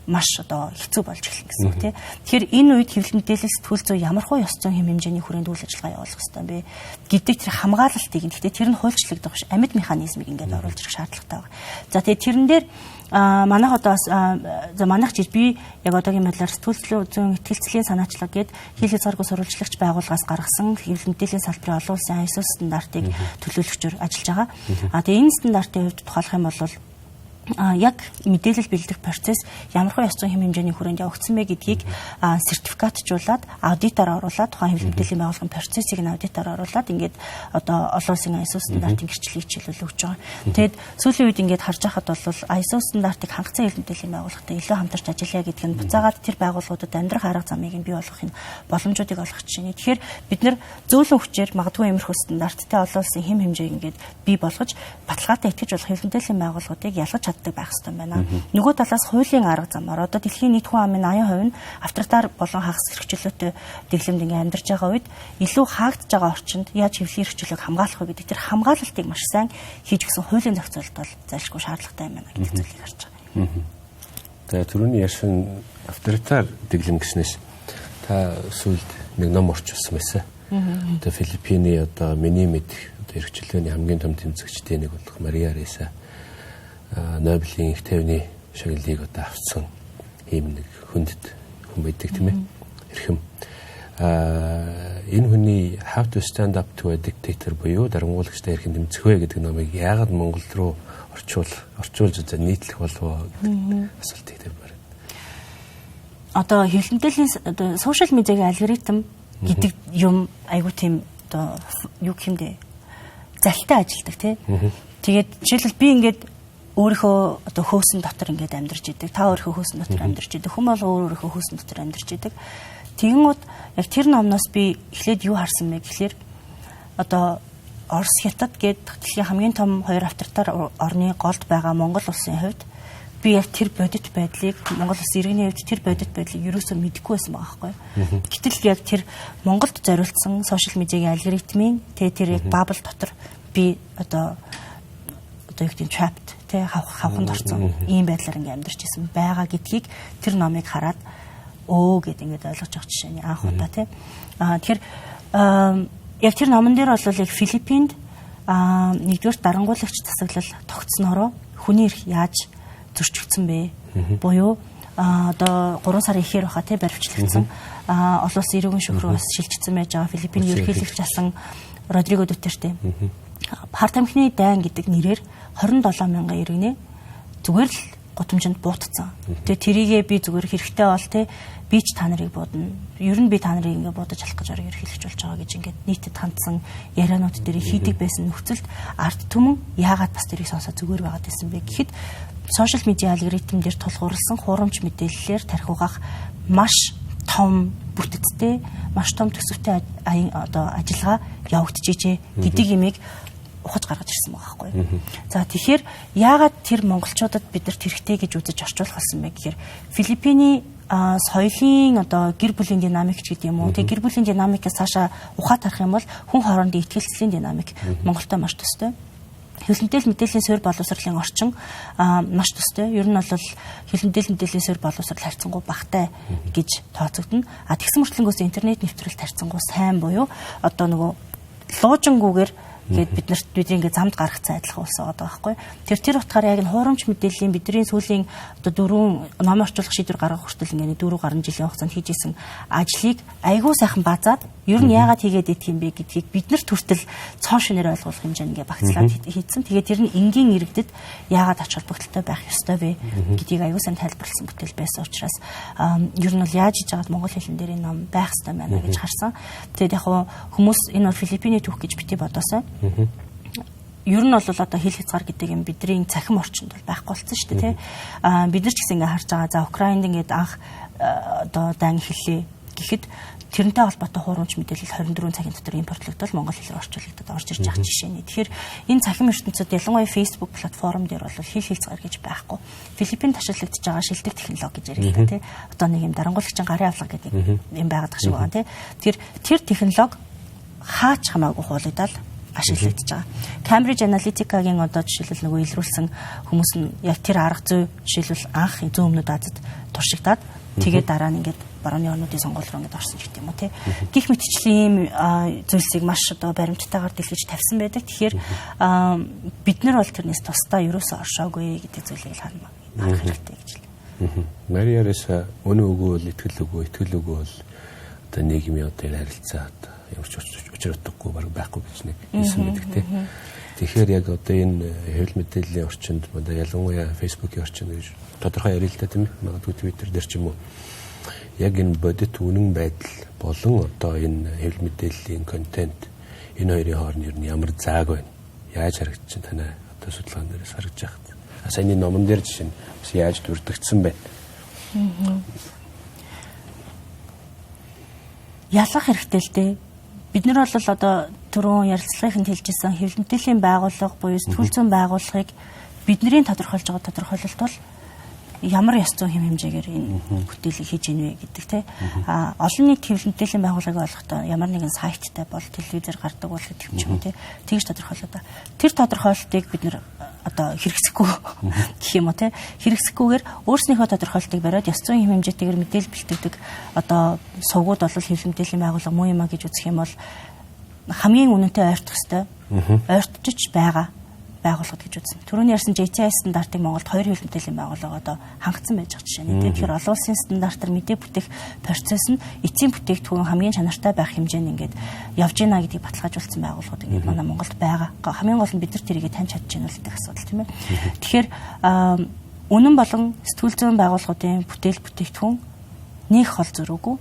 маш одоо хэцүү болж эхэлнэ гэсэн үг тийм. Тэгэхээр энэ үед хэвлэл мэдээлэл сэтгүүл зүй ямар хуу ёс зүйн хэм хэмжээний хүрээнд үйл ажиллагаа явуулах ёстой юм бэ гэдэг тэр хамгаалалтыг нь гэхдээ тэр нь хуульчлагдах биш амьд механизмыг ингээд оруулж ирэх шаардлагатай байна. За тэгээд тэрэн дээр манайх одоо манайх жил би яг одоогийн байдлаар сэтгүүл зүйн ихтгэлцлийн санаачлаг гээд хил хязгааргүй сурвалжлагч байгууллагаас гаргасан хэвлэл мэдээллийн салбарын олон улсын ISO стандартыг төлөөлөгчөөр ажиллаж байгаа. Тэгээ энэ стандартын хувьд тухайлах юм бол яг мэдээлэл бэлдэх процесс ямар хөө ёс зүйн хэм хэмжээний хүрээнд явагдсан бэ гэдгийг сертификатжуулаад аудитаар оруулаад тухайн хэвлэл мэдээллийн байгууллагын процессыг нь аудитаар оруулаад ингээд одоо олон улсын ISO стандартын гэрчлэлийг чиглэл өгч байгаа. Тэгээд сүүлийн үед ингээд харж байхад бол ISO стандартыг хангацсан хэвлэл мэдээллийн байгууллагатай илүү хамтарч ажиллая гэдэг нь буцаагаад тэр байгууллагуудад амьдрах арга замыг нь бий болгохын боломжуудыг олгох чинь. Тэгэхээр бид нар зөөлөн хүчээр магадгүй иймэрхүү стандарттай олон улсын хэм хэмжээг ингээд бий болгож баталгаатай итгэж болох хэвлэл мэдээллийн байгууллагуудыг ялгаж чаддаг байх хэрэгтэй байна. Нөгөө талаас хуулийн арга замаар одоо дэлхийн нийт хүн амын 80% нь авторитар болон хагас эрхчлөөтэй дэглэмд ингээ амьдарч байгаа үед илүү хаагдж байгаа орчинд яаж хэвлэлийн эрхчлөөг хамгаалах вэ гэдэг тэр хамгаалалтыг маш сайн хийж гисэн хуулийн зохицуулалт бол зайлшгүй шаардлагатай юм байна гэдэг зүйлийг харж байгаа. Тэгээ түрүүний ярьсан авторитар дэглэм гэснээс та сүүлд нэг ном орчуулсан байсан. Одоо Филиппиний одоо миний мэдих одоо эрхчлөөний хамгийн том тэмцэгчдийн нэг болох Мария Реса Нобелийн их тайвны шагналыг одоо авсан ийм нэг хүндэт хүн байдаг тийм ээ. Эрхэм. Энэ хүний How to Stand Up to a Dictator буюу дарангуулагчтай хэрхэн тэмцэх вэ гэдэг номыг яагаад Монгол руу орчуулж нийтлэх болов гэдэг асуултыг тэр барь. Одоо хэвлэл мэдээллийн сошиал медиагийн алгоритм гэдэг юм айгуу тийм одоо юу гэмдэ залтай ажилдаг тий. Тэгээд жишээлбэл би ингээд өөрийнхөө одоо хөөсөн дотор ингээд амьдарч идэг. Та өөрийнхөө хөөсөн дотор амьдарч идэг. Хүн бол өөрийнхөө хөөсөн дотор амьдарч идэг. Тэгэнгүүт яг тэр номноос би эхлээд юу харсан бэ гэхээр одоо Орос Хятад гээд дэлхийн хамгийн том хоёр авторитар орны голд байгаа Монгол улсын хувьд би яг тэр бодит байдлыг Монгол улс иргэний хувьд тэр бодит байдлыг ерөөсөө мэдэхгүй байсан байгаа байхгүй. Гэтэл яг тэр Монголд зориулсан сошиал медиагийн алгоритмын тэр яг бабл дотор би одоо юу гэдэг trapped тэ хавханд орсон ийм байдлаар ингээм амьдарч исэн байгаа гэдгийг тэр номыг хараад гэдэг ингээд ойлгож авах жишээний анх удаа тий. Тэгэхээр яг тэр номон дээр бол яг Филиппинд нэгдүгээр дарангуулагч засаглал тогтсноороо хүний эрх яаж зөрчигдсөн бэ? Буюу одоо 3 сарын ихээр баха тий баривчлагдсан олон улсын иргэн шүүх рүү бас шилжчихсэн байж байгаа Филиппиний ерөнхийлөгч асан Родриго Дутерте. Харт амхны дайн гэдэг нэрээр 27 мянган иргэнэ зүгээр л гудамжинд буутцсан. Тэгээ тэрийгээ би зүгээр хэрэгтэй бол тий би ч та нарыг буудна. Ер нь би та нарыг ингээ буудаж алах гэж орой ерхийлж болж байгаа гэж ингээд нийтэд хандсан ярианууд дээр хийдэг байсан нөхцөлд арт түмэн яагаад бас тэрийг сонсоо зүгээр байгаад байсан бэ гэхэд сошиал медиа алгоритм дээр тулгуурласан хуурамч мэдээллээр тархиугаах маш том бүтэцтэй, маш том төсөвтэй одоо ажиллагаа явагдчихжээ гэдэг имийг ухаж гаргаж ирсэн байгаа байхгүй. За тэгэхээр яагаад тэр монголчуудад бидэрт хэрэгтэй гэж үзэж орчуулах болсон бэ гэхээр Филиппиний соёлын одоо гэр бүлийн динамик ч гэдэг юм уу. Тэгээ гэр бүлийн динамикээс цаашаа ухаад харах юм бол хүн хоорондын итгэлцлийн динамик Монголтой маш төстэй. Хилэнтэл мэдээллийн суурь боловсролын орчин маш төстэй. Ер нь бол хилэнтэл мэдээллийн суурь боловсрол харьцангуй багтай гэж тооцогдно. Тэгсэн мөртлөнгөөс интернет нэвтрүүлэлт харьцангуй сайн буюу одоо нөгөө луужингүүгээр гээд бидний ингээд замд гаргацсан адилхан улс байгаа байхгүй. Тэр утгаараа яг нь хуурамч мэдээллийн бидний сүүлийн одоо 4 ном орчуулах шийдвэр гаргах хүртэл ингээд 4 гаруй жилийн хугацаанд хийжсэн ажлыг айгүй сайхан базаад ер нь яагаад хийгээд идэх юм бэ гэдгийг биднэрт хүртэл цоон шинээр ойлгуулах хэмжээнд ингээд багцлаад хийцэн. Тэгээд тэр нь энгийн иргэдэд яагаад ач холбогдолтой байх ёстой вэ гэдгийг айгүй сайн тайлбарласан бүтээл байсан учраас ер нь бол яаж хийж байгаад монгол хэлэн дээр энэ ном байх ёстой байна гэж харсан. Тэгээд яг хүмүүс энэ бол Филиппиний түүх гэж бити бодоосоо. Ер нь бол одоо хил хязгаар гэдэг юм бидний цахим орчинд бол байхгүй болсон шүү дээ тий. Бид нар ч гэсэн ингээ харж байгаа. За Украинд ингээд анх одоо дан хэллээ гэхэд тэрнтэй холбоотой хуурамч мэдээлэл 24 цагийн дотор импортлогдол монгол хэлээр орчуулагдаад орж ирж байгаа жишээний. Тэгэхээр энэ цахим ертөнцид ялангуяа Facebook платформ дээр бол хил хязгаар гэж байхгүй. Филиппинд ташаалагдж байгаа шилдэг технологи гэж яригдана тий. Одоо нэг юм дарангуулагчийн гарын авлага гэдэг юм байгаад байгаа шиг байгаа тий. Тэр технологи хаач хамаагүй хуулигдаад ашиглагдаж байгаа. Cambridge Analytica-гийн одоо жишээлбэл нөгөө илрүүлсэн хүмүүс нь яг тэр арга зүй жишээлбэл анх зүүн өмнөд Азид туршигдаад тэгээд дараа нь ингээд барууны орнуудын сонгуул руу ингээд орсон гэх юм уу тий. Гэх мэтчлийн зүйлсийг маш одоо баримттайгаар дэлгэж тавьсан байдаг. Тэгэхээр бид нар бол тэрнээс тусдаа ерөөсөө оршоогүй гэдэг зүйлийг харах хэрэгтэй гэж хэлээ. Мариарис өнөө үгүй бол итгэл үгүй бол одоо нийгмийн одоо харилцаа ямар ч учирдаггүй байхгүй гэж нэг хэлсэн байдаг тий. Тэгэхээр яг одоо энэ хэвлэл мэдээллийн орчинд одоо ялангуяа Facebook-ийн орчинд гэж тодорхой ярилтаа тийм ээ. Магадгүй Twitter дээр ч юм уу. Яг энэ бодит үнэн байдал болон одоо энэ хэвлэл мэдээллийн контент энэ хоёрын хооронд ер нь ямар зааг байна? Яаж харагдаж байна танай одоо судалгаан дээрээс харагдаж байгаа. Саяны номон дээр жишээ нь бас яаж дүрдэгдсэн байна? Ялах хэрэгтэй л дээ. Бид нар бол одоо түрүүн ярилцлагын хэлжсэн хэвлэл мэдээллийн байгууллага буюу сэтгүүл зүйн байгууллагыг бидний тодорхойлж байгаа тодорхойлолт бол ямар ёс зүйн хэм хэмжээгээр энэ бүтээлийг хийж ийнэ гэдэг те. Олон нийт хэвлэл мэдээллийн байгууллагыг олохдоо ямар нэгэн сайттай бол телевизээр гардаг бол гэдэг юм те. Тэгж тодорхойлоо да. Тэр тодорхойлолтыг бид нар одоо хэрэгсэхгүй гэх юм уу те. Хэрэгсэхгүйгээр өөрснийхөө тодорхойлолтыг бариад ёс зүйн хэм хэмжээтэйгээр мэдээлэл бэлтгэдэг одоо сувгууд бол хэвлэл мэдээллийн байгууллага муу юм а гэж үзэх юм бол хамгийн үнэтэй ойртох ёстой. Ойртож байгаа байгууллагад гэж үзнэ. Түрүүний ярьсан JCI стандартыг Монголд 2 хэвлэл мэдээллийн байгууллага одоо хангацсан байж байгаа жишээ нь. Тэгэхээр олон улсын стандартаар мэдээ бүтээх процесс нь эцсийн бүтээгдэхүүн хамгийн чанартай байх хэмжээнд ингээд явж гинэ гэдгийг баталгаажуулсан байгууллагууд ингээд манай Монголд байгаа. Хамгийн гол нь бид нар тэрийг таньж чадж гинэ л гэдэг асуудал тийм ээ. Тэгэхээр үнэн болон сэтгүүл зүйн байгууллагуудын бүтээл бүтээгдэхүүн нэг хол зөрүүгүй.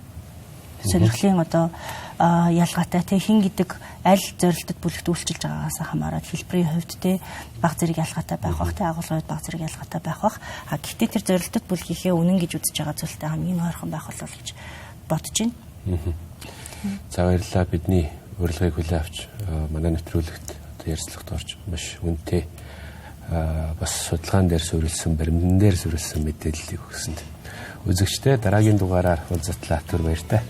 Сонирхлын одоо ялгаатай те хин гэдэг аль зорилтод бүлэгт үйлчилж байгаагаас хамаарат хэлбэрийн хувьд те баг зэрэг ялгаатай байх бах те агуулгын баг зэрэг ялгаатай байх бах. Гэхдээ тэр зорилтод бүлгийнхээ үнэн гэж үзэж байгаа зүйлтэй хамгийн ойрхон байх болов гэж бодож байна. За баярлалаа. Бидний урилгыг хүлээн авч манай нэвтрүүлэгт одоо ярилцлагт орж маш үнэтэй бас судалгаан дээр суурилсан, баримтан дээр суурилсан мэдээллийг өгсөнд үзэгчтэй дараагийн дугаараар уулзтлаа. Түр баяртай.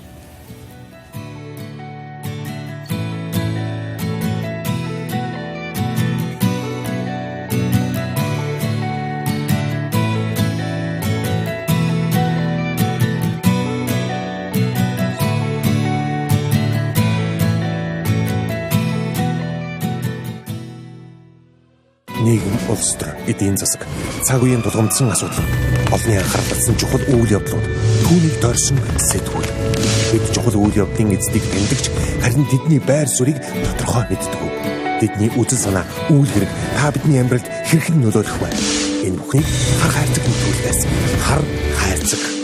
нийгэм, улс төр, эдийн засаг, цаг үеийн тулгамдсан асуудал, олонний анхаарал татсан чухал үйл явдлууд, түүнийг дорсон сэтгүүл. Бид чухал үйл явдлын эздийг тэмдэгч харин тэдний байр суурийг тодорхой мэддэг. Тэдний үзэл санаа, үйл хэрэг та бидний амьдралд хэрхэн нөлөөлөх вэ? Энэ бүхнийг хар хайрцаг нөхцөлөөс хар хайрцаг